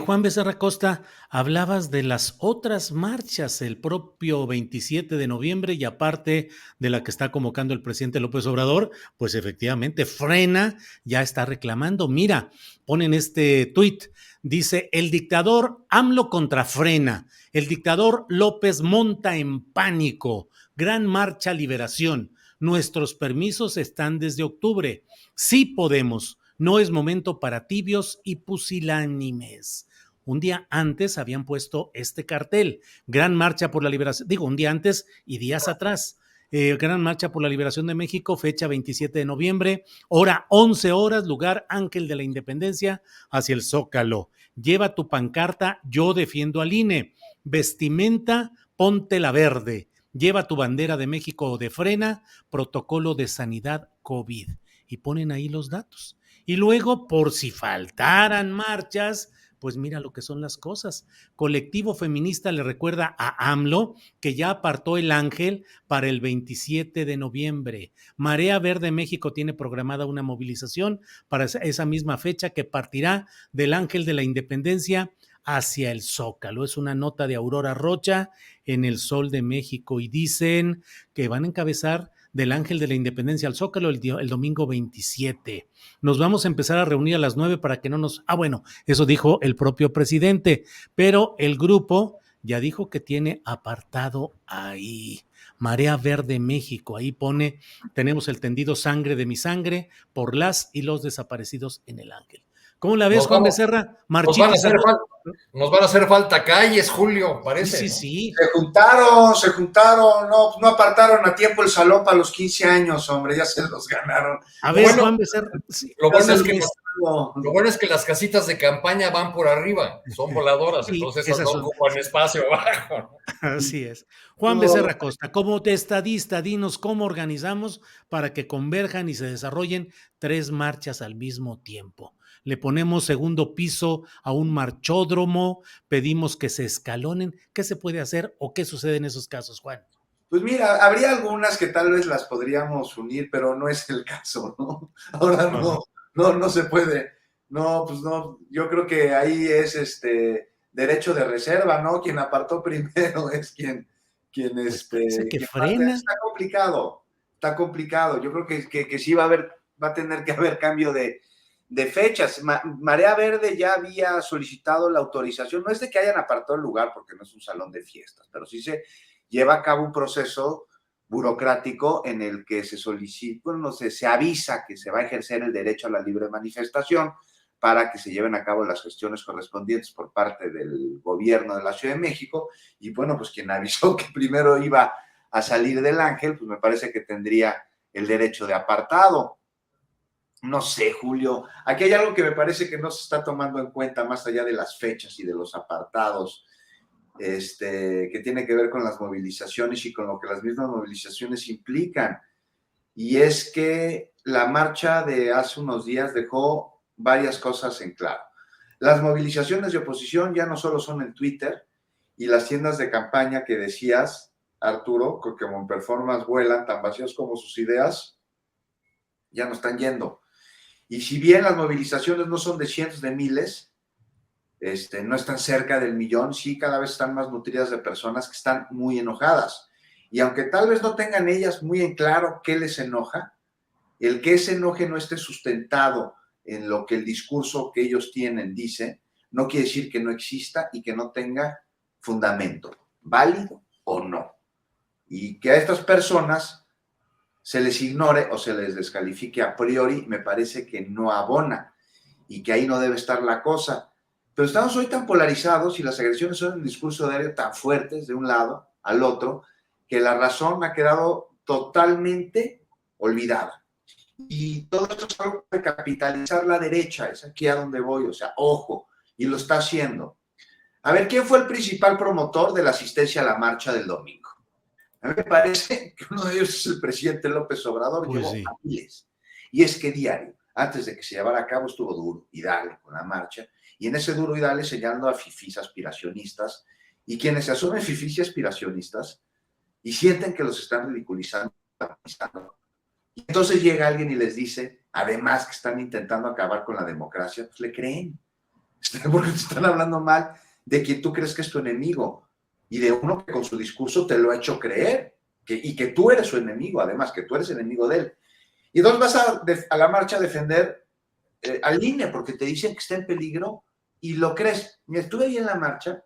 Juan Becerra Costa, hablabas de las otras marchas el propio 27 de noviembre y aparte de la que está convocando el presidente López Obrador, pues efectivamente Frena ya está reclamando. Mira, ponen este tuit, dice, el dictador AMLO contra Frena, el dictador López monta en pánico, gran marcha liberación, nuestros permisos están desde octubre, sí podemos. No es momento para tibios y pusilánimes. Un día antes habían puesto este cartel, Gran Marcha por la Liberación, digo, un día antes y días atrás. Gran Marcha por la Liberación de México, fecha 27 de noviembre, hora 11 horas, lugar Ángel de la Independencia, hacia el Zócalo. Lleva tu pancarta, yo defiendo al INE. Vestimenta, ponte la verde. Lleva tu bandera de México o de Frena, protocolo de sanidad COVID. Y ponen ahí los datos. Y luego, por si faltaran marchas, pues mira lo que son las cosas. Colectivo Feminista le recuerda a AMLO que ya apartó el Ángel para el 27 de noviembre. Marea Verde México tiene programada una movilización para esa misma fecha que partirá del Ángel de la Independencia hacia el Zócalo. Es una nota de Aurora Rocha en El Sol de México y dicen que van a encabezar del Ángel de la Independencia al Zócalo el domingo 27. Nos vamos a empezar a reunir a las 9 para que no nos... bueno, eso dijo el propio presidente, pero el grupo ya dijo que tiene apartado ahí. Marea Verde México, ahí pone, tenemos el tendido Sangre de mi sangre por las y los desaparecidos en el Ángel. ¿Cómo la ves, Juan Becerra? Nos van a hacer falta calles, Julio, parece. Sí, sí, ¿no? Se juntaron, no apartaron a tiempo el salón para los 15 años, hombre, ya se los ganaron. A ver, Juan Becerra. Sí, lo bueno es que las casitas de campaña van por arriba, son voladoras, sí, entonces no ocupan espacio abajo. Así es. Juan Becerra Costa, como estadista, dinos cómo organizamos para que converjan y se desarrollen 3 marchas al mismo tiempo. Le ponemos segundo piso a un marchódromo, pedimos que se escalonen. ¿Qué se puede hacer o qué sucede en esos casos, Juan? Pues mira, habría algunas que tal vez las podríamos unir, pero no es el caso, ¿no? Ahora no se puede. No, pues no, yo creo que ahí es derecho de reserva, ¿no? Quien apartó primero es quien pues que Frena. Está complicado. Yo creo que sí va a tener que haber cambio de fechas. Marea Verde ya había solicitado la autorización, no es de que hayan apartado el lugar porque no es un salón de fiestas, pero sí se lleva a cabo un proceso burocrático en el que se solicita, se avisa que se va a ejercer el derecho a la libre manifestación para que se lleven a cabo las gestiones correspondientes por parte del gobierno de la Ciudad de México, y bueno, pues quien avisó que primero iba a salir del Ángel, pues me parece que tendría el derecho de apartado. No sé, Julio, aquí hay algo que me parece que no se está tomando en cuenta más allá de las fechas y de los apartados, que tiene que ver con las movilizaciones y con lo que las mismas movilizaciones implican. Y es que la marcha de hace unos días dejó varias cosas en claro. Las movilizaciones de oposición ya no solo son en Twitter, y las tiendas de campaña que decías, Arturo, que como en performance vuelan tan vacíos como sus ideas, ya no están yendo. Y si bien las movilizaciones no son de cientos de miles, no están cerca del millón, sí cada vez están más nutridas de personas que están muy enojadas. Y aunque tal vez no tengan ellas muy en claro qué les enoja, el que ese enoje no esté sustentado en lo que el discurso que ellos tienen dice, no quiere decir que no exista y que no tenga fundamento, válido o no. Y que a estas personas se les ignore o se les descalifique a priori, me parece que no abona y que ahí no debe estar la cosa. Pero estamos hoy tan polarizados y las agresiones son en el discurso diario tan fuertes de un lado al otro, que la razón ha quedado totalmente olvidada. Y todo esto es algo de capitalizar la derecha, es aquí a donde voy, o sea, ojo, y lo está haciendo. A ver, ¿quién fue el principal promotor de la asistencia a la marcha del domingo? A mí me parece que uno de ellos es el presidente López Obrador, Pues llevó sí. a miles. Y es que diario, antes de que se llevara a cabo, estuvo duro y dale con la marcha. Y en ese duro y dale señalando a fifís aspiracionistas. Y quienes se asumen fifís y aspiracionistas y sienten que los están ridiculizando. Y entonces llega alguien y les dice, además que están intentando acabar con la democracia, pues le creen. Porque te están hablando mal de quien tú crees que es tu enemigo y de uno que con su discurso te lo ha hecho creer y que tú eres su enemigo, además, que tú eres enemigo de él. Y entonces vas a la marcha a defender al INE porque te dicen que está en peligro y lo crees. Mira, estuve ahí en la marcha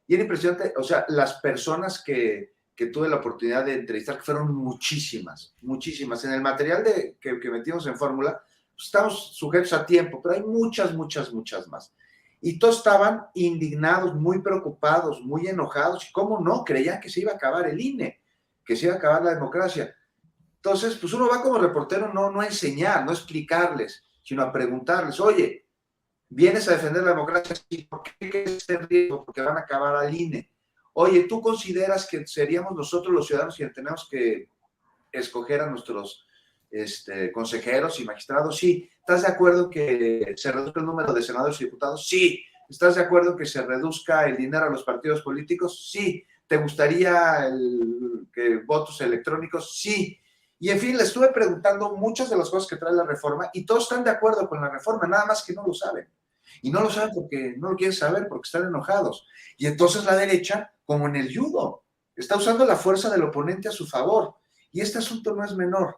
y era impresionante, o sea, las personas que tuve la oportunidad de entrevistar, que fueron muchísimas, muchísimas. En el material que metimos en Fórmula, pues estamos sujetos a tiempo, pero hay muchas, muchas, muchas más. Y todos estaban indignados, muy preocupados, muy enojados. Y cómo no, creían que se iba a acabar el INE, que se iba a acabar la democracia. Entonces, pues uno va como reportero no a enseñar, no a explicarles, sino a preguntarles, oye, ¿vienes a defender la democracia? Sí, ¿por qué quieres en riesgo? Porque van a acabar al INE. Oye, ¿tú consideras que seríamos nosotros los ciudadanos quienes tenemos que escoger a nuestros consejeros y magistrados? Sí. ¿Estás de acuerdo que se reduzca el número de senadores y diputados? Sí. ¿Estás de acuerdo que se reduzca el dinero a los partidos políticos? Sí. ¿Te gustaría que votos electrónicos? Sí. Y en fin, le estuve preguntando muchas de las cosas que trae la reforma y todos están de acuerdo con la reforma, nada más que no lo saben. Y no lo saben porque no lo quieren saber, porque están enojados. Y entonces la derecha, como en el judo, está usando la fuerza del oponente a su favor. Y este asunto no es menor.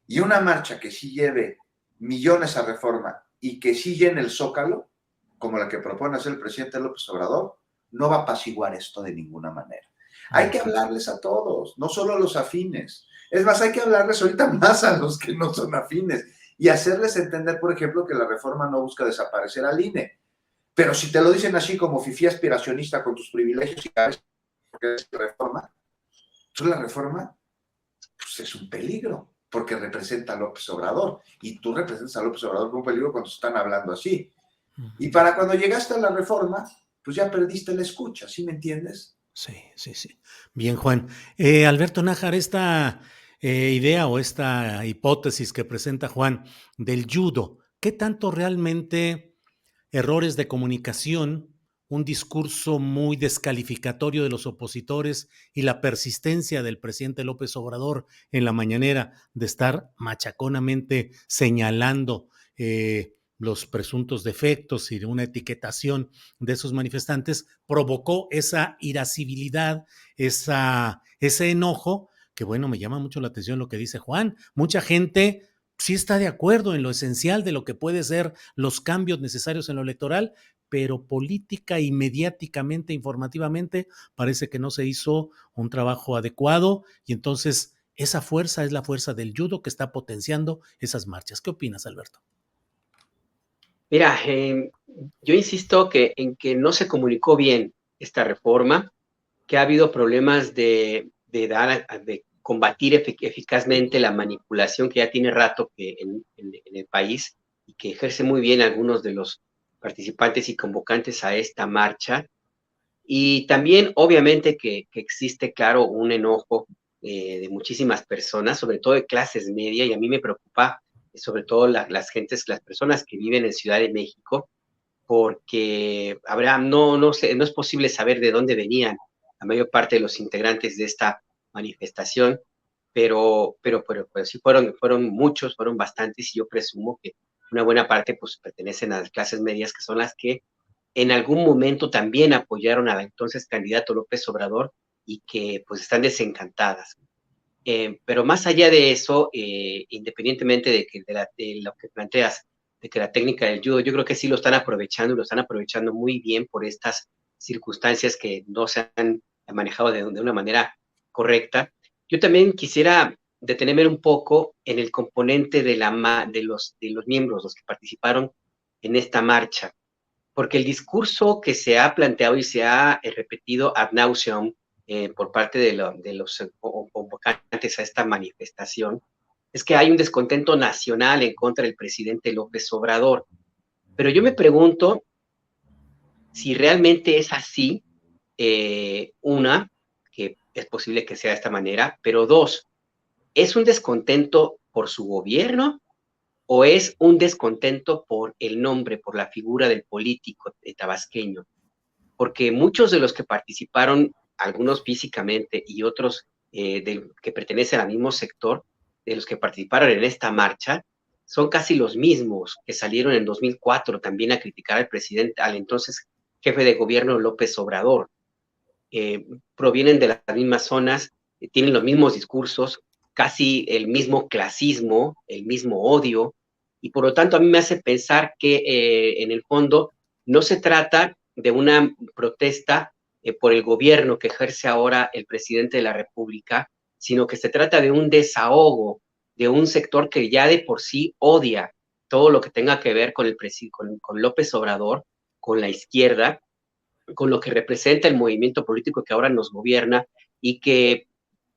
Y una marcha que sí lleve millones a reforma y que sí llene el Zócalo, como la que propone hacer el presidente López Obrador, no va a apaciguar esto de ninguna manera. Hay que hablarles a todos, no solo a los afines. Es más, hay que hablarles ahorita más a los que no son afines y hacerles entender, por ejemplo, que la reforma no busca desaparecer al INE. Pero si te lo dicen así como fifí aspiracionista con tus privilegios y cabeza, porque es reforma, pues la reforma pues es un peligro, porque representa a López Obrador. Y tú representas a López Obrador como un peligro cuando están hablando así. Y para cuando llegaste a la reforma, pues ya perdiste la escucha, ¿sí me entiendes? Sí, sí, sí. Bien, Juan. Alberto Nájar, esta idea o esta hipótesis que presenta Juan del judo, ¿qué tanto realmente errores de comunicación, un discurso muy descalificatorio de los opositores y la persistencia del presidente López Obrador en la mañanera de estar machaconamente señalando los presuntos defectos y de una etiquetación de esos manifestantes, provocó esa irascibilidad, ese enojo, que bueno, me llama mucho la atención lo que dice Juan. Mucha gente sí está de acuerdo en lo esencial de lo que puede ser los cambios necesarios en lo electoral, pero política y mediáticamente, informativamente, parece que no se hizo un trabajo adecuado y entonces esa fuerza es la fuerza del judo que está potenciando esas marchas. ¿Qué opinas, Alberto? Mira, yo insisto en que no se comunicó bien esta reforma, que ha habido problemas de combatir eficazmente la manipulación que ya tiene rato que en el país y que ejerce muy bien algunos de los participantes y convocantes a esta marcha. Y también, obviamente, que existe, claro, un enojo de muchísimas personas, sobre todo de clases media, y a mí me preocupa, sobre todo las personas que viven en Ciudad de México, porque no sé, no es posible saber de dónde venían la mayor parte de los integrantes de esta manifestación, pero sí fueron muchos, fueron bastantes, y yo presumo que una buena parte pues pertenecen a las clases medias, que son las que en algún momento también apoyaron al entonces candidato López Obrador y que pues están desencantadas. Pero más allá de eso, independientemente de lo que planteas, de que la técnica del judo, yo creo que sí lo están aprovechando y lo están aprovechando muy bien por estas circunstancias que no se han manejado de una manera correcta. Yo también quisiera detenerme un poco en el componente de los miembros, los que participaron en esta marcha, porque el discurso que se ha planteado y se ha repetido ad nauseam por parte de los convocantes a esta manifestación es que hay un descontento nacional en contra del presidente López Obrador. Pero yo me pregunto si realmente es así, que es posible que sea de esta manera, pero dos, ¿es un descontento por su gobierno o es un descontento por el nombre, por la figura del político tabasqueño? Porque muchos de los que participaron, algunos físicamente y otros que pertenecen al mismo sector, de los que participaron en esta marcha, son casi los mismos que salieron en 2004 también a criticar al presidente, al entonces jefe de gobierno López Obrador. Provienen de las mismas zonas, tienen los mismos discursos, casi el mismo clasismo, el mismo odio, y por lo tanto a mí me hace pensar que en el fondo no se trata de una protesta por el gobierno que ejerce ahora el presidente de la República, sino que se trata de un desahogo de un sector que ya de por sí odia todo lo que tenga que ver con, con López Obrador, con la izquierda, con lo que representa el movimiento político que ahora nos gobierna y que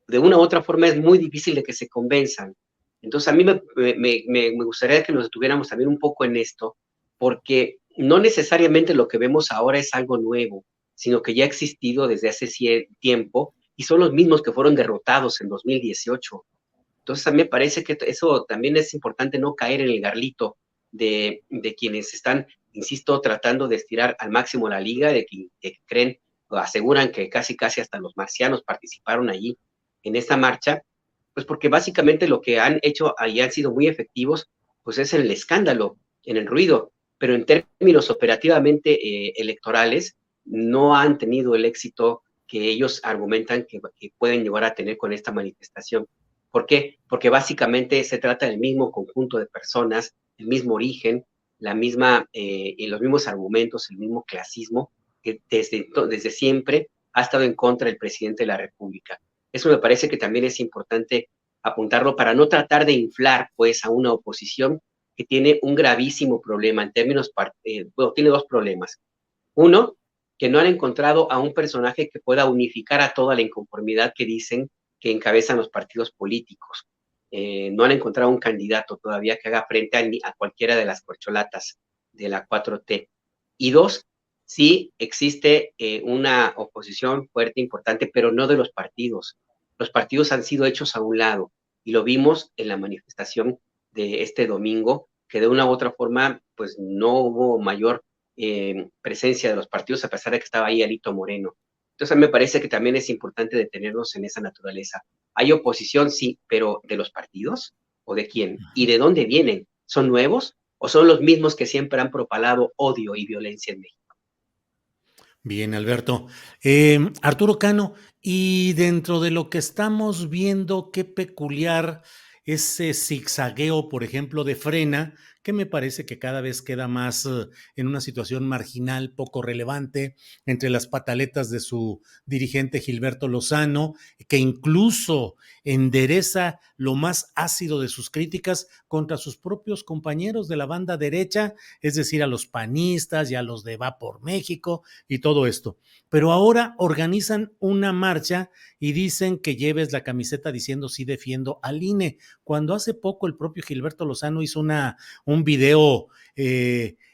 de una u otra forma es muy difícil de que se convenzan. Entonces a mí me gustaría que nos detuviéramos también un poco en esto, porque no necesariamente lo que vemos ahora es algo nuevo, sino que ya ha existido desde hace tiempo y son los mismos que fueron derrotados en 2018. Entonces a mí me parece que eso también es importante, no caer en el garlito de quienes están, insisto, tratando de estirar al máximo la liga, de que creen o aseguran que casi hasta los marcianos participaron allí en esta marcha, pues porque básicamente lo que han hecho ahí han sido muy efectivos, pues es en el escándalo, en el ruido, pero en términos operativamente electorales no han tenido el éxito que ellos argumentan que pueden llegar a tener con esta manifestación. ¿Por qué? Porque básicamente se trata del mismo conjunto de personas, el mismo origen, la misma, los mismos argumentos, el mismo clasismo, que desde siempre ha estado en contra del presidente de la República. Eso me parece que también es importante apuntarlo para no tratar de inflar, pues, a una oposición que tiene un gravísimo problema en términos, bueno, tiene dos problemas. Uno, que no han encontrado a un personaje que pueda unificar a toda la inconformidad que dicen que encabezan los partidos políticos. No han encontrado un candidato todavía que haga frente a cualquiera de las corcholatas de la 4T. Y dos, sí existe una oposición fuerte, importante, pero no de los partidos. Los partidos han sido hechos a un lado y lo vimos en la manifestación de este domingo, que de una u otra forma, pues no hubo mayor presencia de los partidos, a pesar de que estaba ahí Alito Moreno. Entonces, a mí me parece que también es importante detenernos en esa naturaleza. Hay oposición, sí, pero ¿de los partidos? ¿O de quién? ¿Y de dónde vienen? ¿Son nuevos? ¿O son los mismos que siempre han propalado odio y violencia en México? Bien, Alberto. Arturo Cano, y dentro de lo que estamos viendo, qué peculiar ese zigzagueo, por ejemplo, de Frena, que me parece que cada vez queda más en una situación marginal, poco relevante, entre las pataletas de su dirigente Gilberto Lozano, que incluso endereza lo más ácido de sus críticas contra sus propios compañeros de la banda derecha, es decir, a los panistas y a los de Va por México y todo esto. Pero ahora organizan una marcha y dicen que lleves la camiseta diciendo sí defiendo al INE, cuando hace poco el propio Gilberto Lozano hizo un video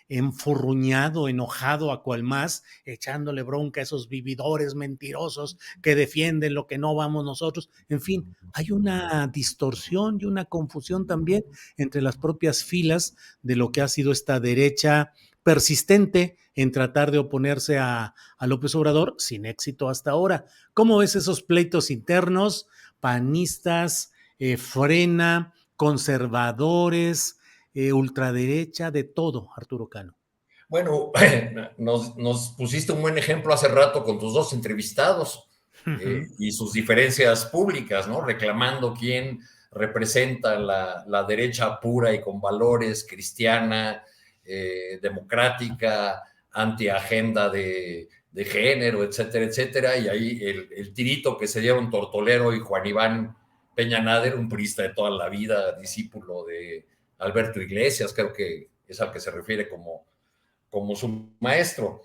enfurruñado, enojado a cual más, echándole bronca a esos vividores mentirosos que defienden lo que no vamos nosotros. En fin, hay una distorsión y una confusión también entre las propias filas de lo que ha sido esta derecha persistente en tratar de oponerse a López Obrador, sin éxito hasta ahora. ¿Cómo ves esos pleitos internos, panistas, Frena, conservadores, ultraderecha, de todo, Arturo Cano? Bueno, nos pusiste un buen ejemplo hace rato con tus dos entrevistados y sus diferencias públicas, ¿no? Reclamando quién representa la derecha pura y con valores, cristiana, democrática, antiagenda de género, etcétera, etcétera. Y ahí el tirito que se dieron Tortolero y Juan Iván Peña Nader, un priista de toda la vida, discípulo de Alberto Iglesias, creo que es al que se refiere como su maestro.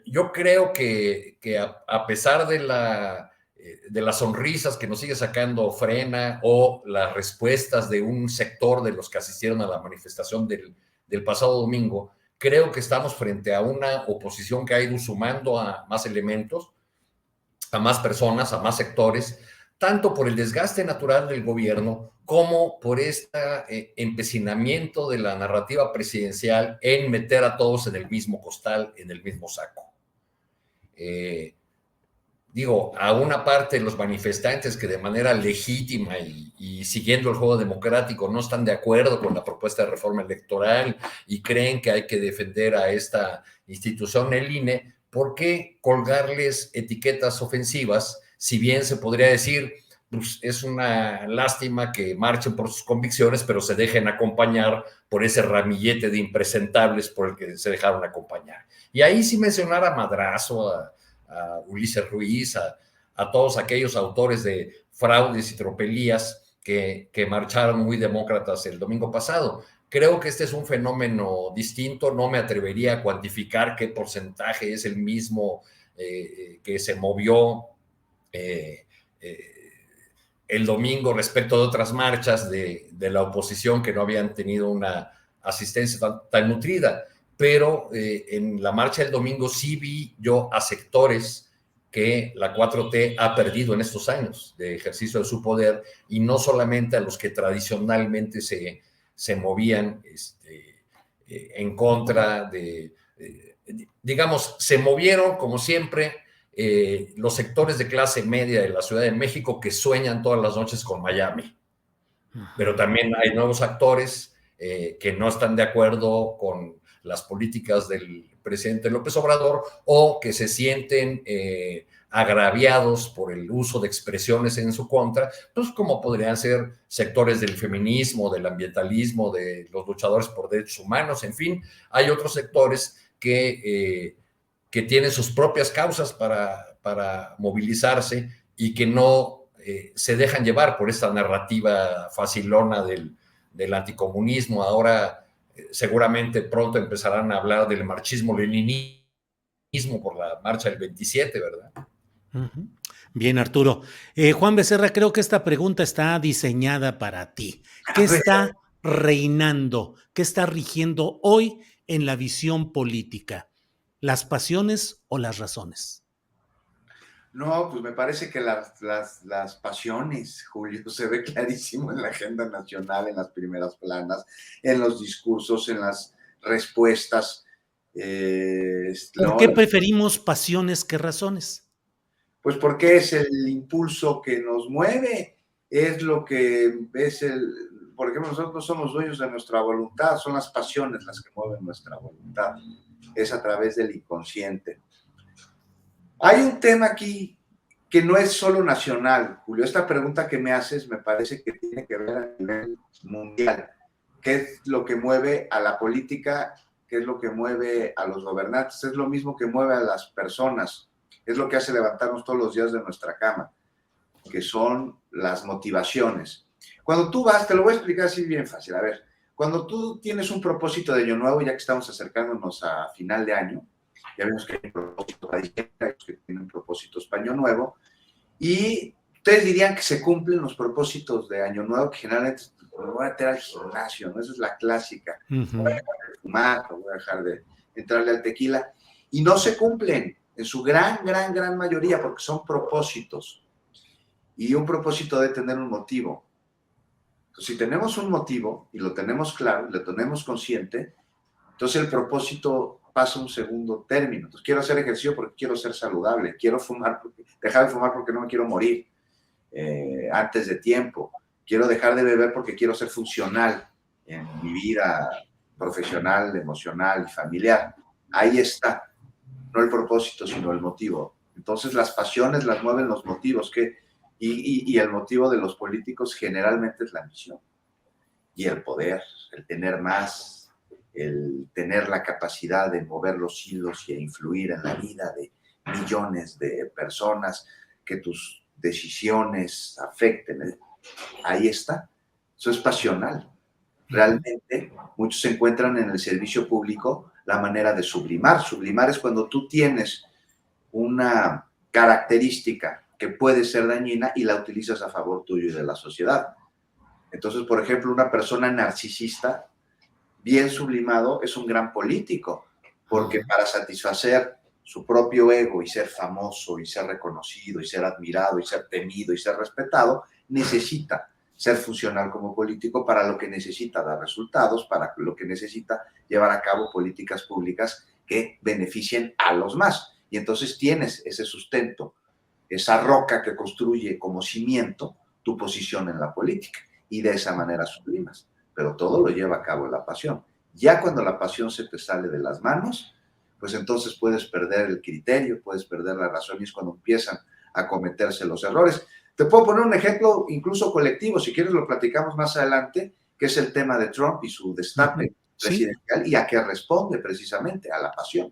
Yo creo que a pesar de las sonrisas que nos sigue sacando Frena o las respuestas de un sector de los que asistieron a la manifestación del pasado domingo, creo que estamos frente a una oposición que ha ido sumando a más elementos a más personas, a más sectores, tanto por el desgaste natural del gobierno como por este empecinamiento de la narrativa presidencial en meter a todos en el mismo costal, en el mismo saco. Digo, a una parte de los manifestantes que de manera legítima y siguiendo el juego democrático no están de acuerdo con la propuesta de reforma electoral y creen que hay que defender a esta institución, el INE, ¿por qué colgarles etiquetas ofensivas? Si bien se podría decir, pues es una lástima que marchen por sus convicciones, pero se dejen acompañar por ese ramillete de impresentables por el que se dejaron acompañar. Y ahí sí mencionar a Madrazo, a Ulises Ruiz, a todos aquellos autores de fraudes y tropelías que marcharon muy demócratas el domingo pasado. Creo que este es un fenómeno distinto, no me atrevería a cuantificar qué porcentaje es el mismo que se movió el domingo respecto de otras marchas de la oposición que no habían tenido una asistencia tan nutrida. Pero en la marcha del domingo sí vi yo a sectores que la 4T ha perdido en estos años de ejercicio de su poder, y no solamente a los que tradicionalmente se movían en contra de, digamos, se movieron como siempre los sectores de clase media de la Ciudad de México que sueñan todas las noches con Miami. Pero también hay nuevos actores que no están de acuerdo con las políticas del presidente López Obrador o que se sienten agraviados por el uso de expresiones en su contra, pues como podrían ser sectores del feminismo, del ambientalismo, de los luchadores por derechos humanos, en fin, hay otros sectores que tienen sus propias causas para movilizarse y que no se dejan llevar por esta narrativa facilona del anticomunismo. Ahora seguramente pronto empezarán a hablar del marxismo-leninismo por la marcha del 27, ¿verdad? Bien, Arturo. Juan Becerra, creo que esta pregunta está diseñada para ti. ¿Qué está reinando? ¿Qué está rigiendo hoy en la visión política? ¿Las pasiones o las razones? No, pues me parece que las pasiones, Julio, se ve clarísimo en la agenda nacional, en las primeras planas, en los discursos, en las respuestas. ¿Por qué preferimos pasiones que razones? Pues porque es el impulso que nos mueve, es lo que es por ejemplo, nosotros no somos dueños de nuestra voluntad, son las pasiones las que mueven nuestra voluntad, es a través del inconsciente. Hay un tema aquí que no es solo nacional, Julio. Esta pregunta que me haces me parece que tiene que ver a nivel mundial. ¿Qué es lo que mueve a la política? ¿Qué es lo que mueve a los gobernantes? Es lo mismo que mueve a las personas. Es lo que hace levantarnos todos los días de nuestra cama, que son las motivaciones. Cuando tú vas, te lo voy a explicar así bien fácil. A ver, cuando tú tienes un propósito de año nuevo, ya que estamos acercándonos a final de año, ya vemos que hay propósitos para diciembre, que tienen propósitos para año nuevo, y ustedes dirían que se cumplen los propósitos de año nuevo, que generalmente me voy a meter al gimnasio, ¿no? Esa es la clásica. Voy a dejar de fumar, voy a dejar de entrarle al tequila, y no se cumplen en su gran mayoría, porque son propósitos, y un propósito debe tener un motivo. Entonces, si tenemos un motivo, y lo tenemos claro, y lo tenemos consciente, entonces el propósito pasa a un segundo término. Entonces, quiero hacer ejercicio porque quiero ser saludable, quiero dejar de fumar porque no me quiero morir antes de tiempo, quiero dejar de beber porque quiero ser funcional en mi vida profesional, emocional y familiar. Ahí está, no el propósito, sino el motivo. Entonces, las pasiones las mueven los motivos, y el motivo de los políticos generalmente es la misión y el poder, el tener más, el tener la capacidad de mover los hilos y influir en la vida de millones de personas, que tus decisiones afecten. Ahí está. Eso es pasional. Realmente, muchos se encuentran en el servicio público la manera de sublimar. Sublimar es cuando tú tienes una característica que puede ser dañina y la utilizas a favor tuyo y de la sociedad. Entonces, por ejemplo, una persona narcisista bien sublimado es un gran político, porque para satisfacer su propio ego y ser famoso y ser reconocido y ser admirado y ser temido y ser respetado, necesita ser funcional como político para lo que necesita dar resultados, para lo que necesita llevar a cabo políticas públicas que beneficien a los más. Y entonces tienes ese sustento, esa roca que construye como cimiento tu posición en la política, y de esa manera sublimas. Pero todo lo lleva a cabo la pasión. Ya cuando la pasión se te sale de las manos, pues entonces puedes perder el criterio, puedes perder la razón, y es cuando empiezan a cometerse los errores. Te puedo poner un ejemplo incluso colectivo, si quieres lo platicamos más adelante, que es el tema de Trump y su destape presidencial, y a qué responde precisamente, a la pasión.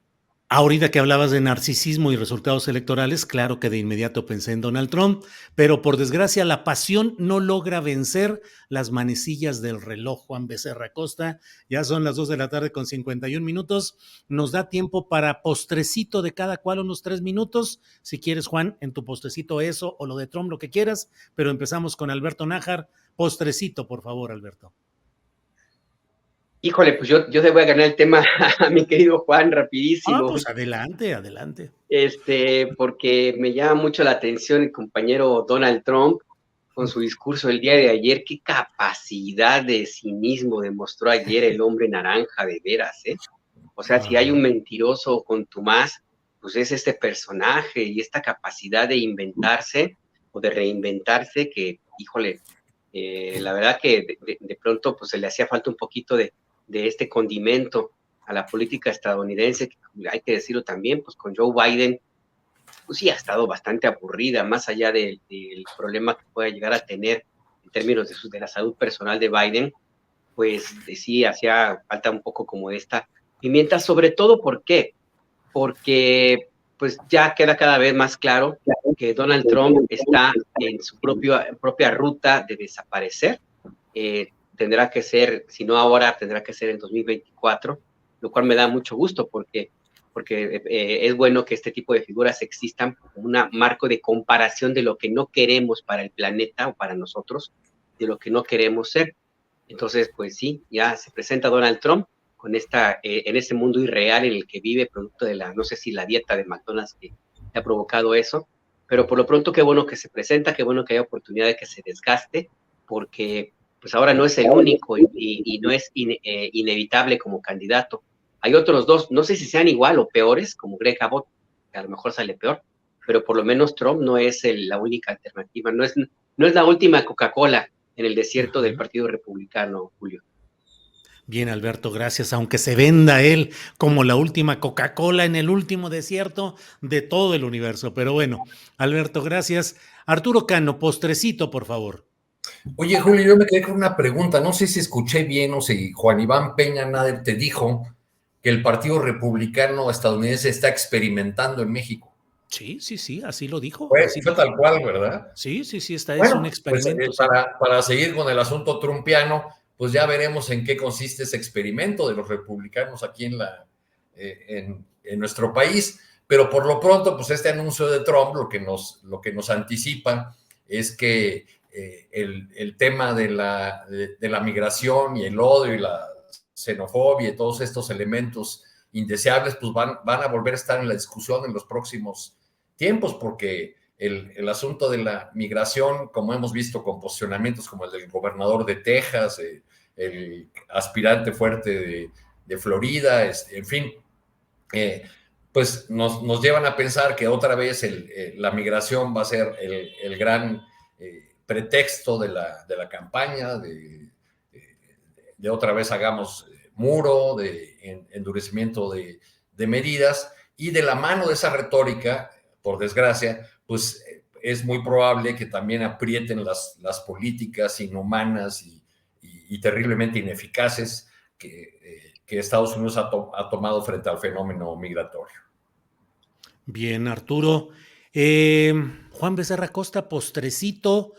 Ahorita que hablabas de narcisismo y resultados electorales, claro que de inmediato pensé en Donald Trump, pero por desgracia la pasión no logra vencer las manecillas del reloj. Juan Becerra Acosta, ya son las 2 de la tarde con 51 minutos. Nos da tiempo para postrecito de cada cual, unos 3 minutos. Si quieres, Juan, en tu postrecito eso o lo de Trump, lo que quieras, pero empezamos con Alberto Nájar. Postrecito, por favor, Alberto. Híjole, pues yo le voy a ganar el tema a mi querido Juan rapidísimo. Pues adelante. Porque me llama mucho la atención el compañero Donald Trump con su discurso el día de ayer. Qué capacidad de cinismo demostró ayer el hombre naranja, de veras, ¿eh? O sea, si hay un mentiroso contumaz, pues es este personaje y esta capacidad de inventarse o de reinventarse que, híjole, la verdad que de pronto pues se le hacía falta un poquito de este condimento a la política estadounidense, que hay que decirlo también, pues con Joe Biden, pues sí ha estado bastante aburrida, más allá del problema que pueda llegar a tener en términos de la salud personal de Biden, pues sí hacía falta un poco como de esta pimienta, sobre todo, ¿por qué? Porque pues ya queda cada vez más claro que Donald Trump está en su propia ruta de desaparecer. Tendrá que ser, si no ahora, tendrá que ser en 2024, lo cual me da mucho gusto porque es bueno que este tipo de figuras existan como un marco de comparación de lo que no queremos para el planeta o para nosotros, de lo que no queremos ser. Entonces, pues sí, ya se presenta Donald Trump con en ese mundo irreal en el que vive, producto de no sé si la dieta de McDonald's que ha provocado eso, pero por lo pronto qué bueno que se presenta, qué bueno que haya oportunidad de que se desgaste, porque pues ahora no es el único y no es inevitable como candidato. Hay otros dos, no sé si sean igual o peores, como Greg Abbott, que a lo mejor sale peor, pero por lo menos Trump no es la única alternativa, no es la última Coca-Cola en el desierto del Partido Republicano, Julio. Bien, Alberto, gracias. Aunque se venda él como la última Coca-Cola en el último desierto de todo el universo. Pero bueno, Alberto, gracias. Arturo Cano, postrecito, por favor. Oye, Julio, yo me quedé con una pregunta. No sé si escuché bien o si Juan Iván Peña Nader te dijo que el Partido Republicano estadounidense está experimentando en México. Sí, así lo dijo. Fue tal cual, ¿verdad? Sí, es un experimento. Pues, para seguir con el asunto trumpiano, pues ya veremos en qué consiste ese experimento de los republicanos aquí en nuestro país. Pero por lo pronto, pues este anuncio de Trump lo que nos anticipa es que el tema de la migración y el odio y la xenofobia y todos estos elementos indeseables, pues van a volver a estar en la discusión en los próximos tiempos, porque el asunto de la migración, como hemos visto con posicionamientos como el del gobernador de Texas, el aspirante fuerte de Florida, en fin, pues nos llevan a pensar que otra vez la migración va a ser el gran pretexto de la campaña, de otra vez hagamos muro, de endurecimiento de medidas, y de la mano de esa retórica, por desgracia, pues es muy probable que también aprieten las políticas inhumanas y terriblemente ineficaces que Estados Unidos ha tomado frente al fenómeno migratorio. Bien, Arturo. Juan Becerra Acosta, postrecito,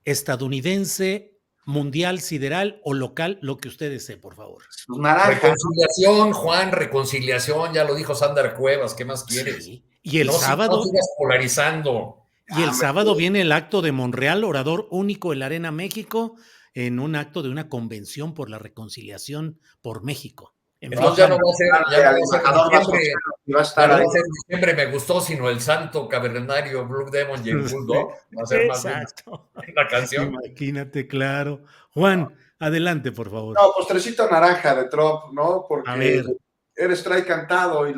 estadounidense, mundial, sideral o local, lo que usted desee, por favor. Reconciliación, Juan, reconciliación, ya lo dijo Sandra Cuevas, ¿qué más quieres? Sí. Y el sábado. No sigas polarizando. Y el sábado viene el acto de Monreal, orador único en la Arena México, en un acto de una convención por la reconciliación por México. Entonces ya no va a ser, ya no va a ser diciembre, y va a ya estar no va ahí. a ser diciembre me gustó, sino el santo cavernario Blue Demon y el Bulldog. Va a ser más bien Exacto. la canción. Imagínate, claro. Juan, adelante, por favor. No, postrecito naranja de Trump, ¿no? A Porque ver. eres trae cantado y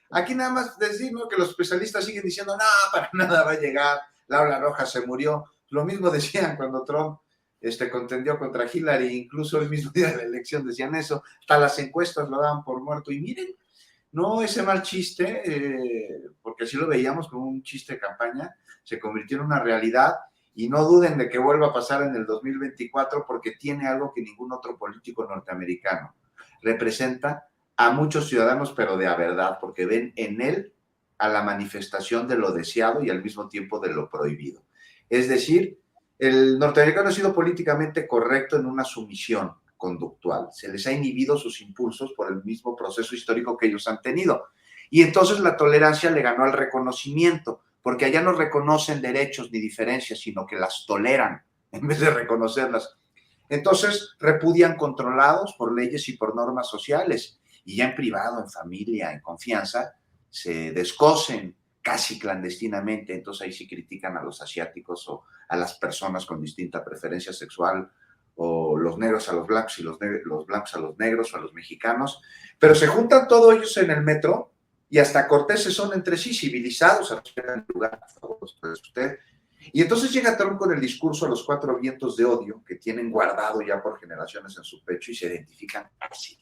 aquí nada más decir, ¿no? Que los especialistas siguen diciendo, no, para nada va a llegar, la ola roja se murió. Lo mismo decían cuando Trump contendió contra Hillary, incluso el mismo día de la elección decían eso, hasta las encuestas lo daban por muerto. Y miren, no ese mal chiste, porque así lo veíamos como un chiste de campaña, se convirtió en una realidad. Y no duden de que vuelva a pasar en el 2024 porque tiene algo que ningún otro político norteamericano. Representa a muchos ciudadanos, pero de a verdad, porque ven en él a la manifestación de lo deseado y al mismo tiempo de lo prohibido. Es decir, el norteamericano ha sido políticamente correcto en una sumisión conductual. Se les ha inhibido sus impulsos por el mismo proceso histórico que ellos han tenido. Y entonces la tolerancia le ganó al reconocimiento, porque allá no reconocen derechos ni diferencias, sino que las toleran en vez de reconocerlas. Entonces repudian controlados por leyes y por normas sociales, y ya en privado, en familia, en confianza, se descosen casi clandestinamente. Entonces ahí sí critican a los asiáticos o a las personas con distinta preferencia sexual, o los negros a los blancos y los blancos a los negros o a los mexicanos, pero se juntan todos ellos en el metro y hasta corteses son entre sí, civilizados, respetan el lugar, por favor, usted. Y entonces llega Trump con el discurso a los 4 vientos de odio que tienen guardado ya por generaciones en su pecho y se identifican así.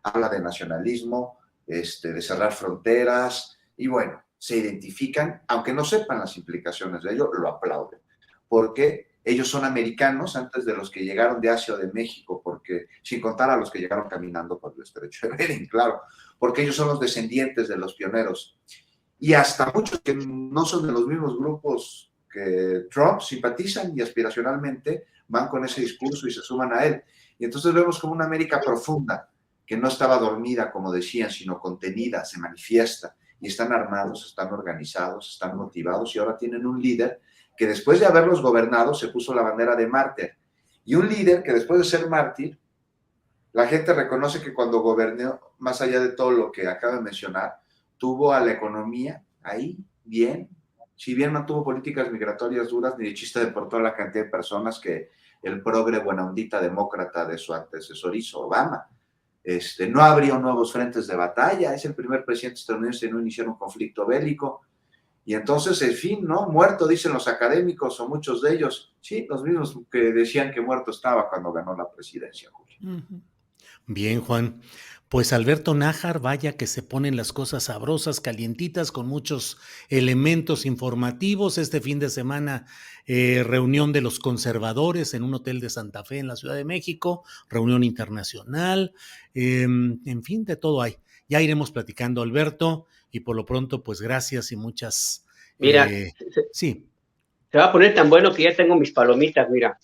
Habla de nacionalismo, de cerrar fronteras, y bueno, se identifican, aunque no sepan las implicaciones de ello, lo aplauden, porque ellos son americanos antes de los que llegaron de Asia o de México, porque sin contar a los que llegaron caminando por el estrecho de Bering, claro, porque ellos son los descendientes de los pioneros. Y hasta muchos que no son de los mismos grupos que Trump simpatizan y aspiracionalmente van con ese discurso y se suman a él. Y entonces vemos como una América profunda, que no estaba dormida, como decían, sino contenida, se manifiesta, y están armados, están organizados, están motivados, y ahora tienen un líder que después de haberlos gobernado se puso la bandera de mártir. Y un líder que después de ser mártir, la gente reconoce que cuando gobernó, más allá de todo lo que acabo de mencionar, tuvo a la economía ahí bien, si bien no tuvo políticas migratorias duras, ni de chiste deportó a la cantidad de personas que el progre buena ondita demócrata de su antecesor hizo, Obama. No abrió nuevos frentes de batalla, es el primer presidente estadounidense en no iniciar un conflicto bélico. Y entonces, en fin, ¿no? Muerto, dicen los académicos, o muchos de ellos, sí, los mismos que decían que muerto estaba cuando ganó la presidencia, Julio. Bien, Juan. Pues Alberto Nájar, vaya que se ponen las cosas sabrosas, calientitas, con muchos elementos informativos. Este fin de semana, reunión de los conservadores en un hotel de Santa Fe en la Ciudad de México, reunión internacional, en fin, de todo hay. Ya iremos platicando, Alberto, y por lo pronto, pues gracias y muchas... Mira, sí. se va a poner tan bueno que ya tengo mis palomitas, mira.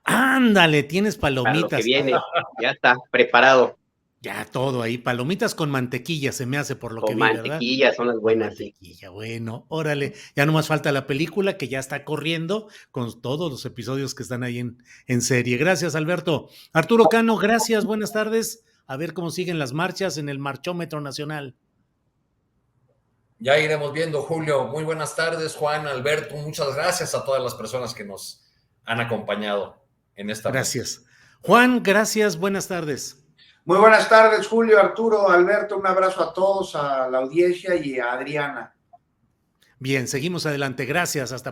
Ándale, tienes palomitas. Para lo que viene, ya está preparado. Ya todo ahí, palomitas con mantequilla se me hace por lo que vi, ¿verdad? Con mantequilla son las buenas, sí. Mantequilla, bueno, órale. Ya nomás falta la película que ya está corriendo con todos los episodios que están ahí en serie. Gracias, Alberto. Arturo Cano, gracias, buenas tardes. A ver cómo siguen las marchas en el Marchómetro Nacional. Ya iremos viendo, Julio. Muy buenas tardes, Juan, Alberto. Muchas gracias a todas las personas que nos han acompañado en esta Gracias. Mesa. Juan, gracias, buenas tardes. Muy buenas tardes, Julio, Arturo, Alberto, un abrazo a todos, a la audiencia y a Adriana. Bien, seguimos adelante. Gracias, hasta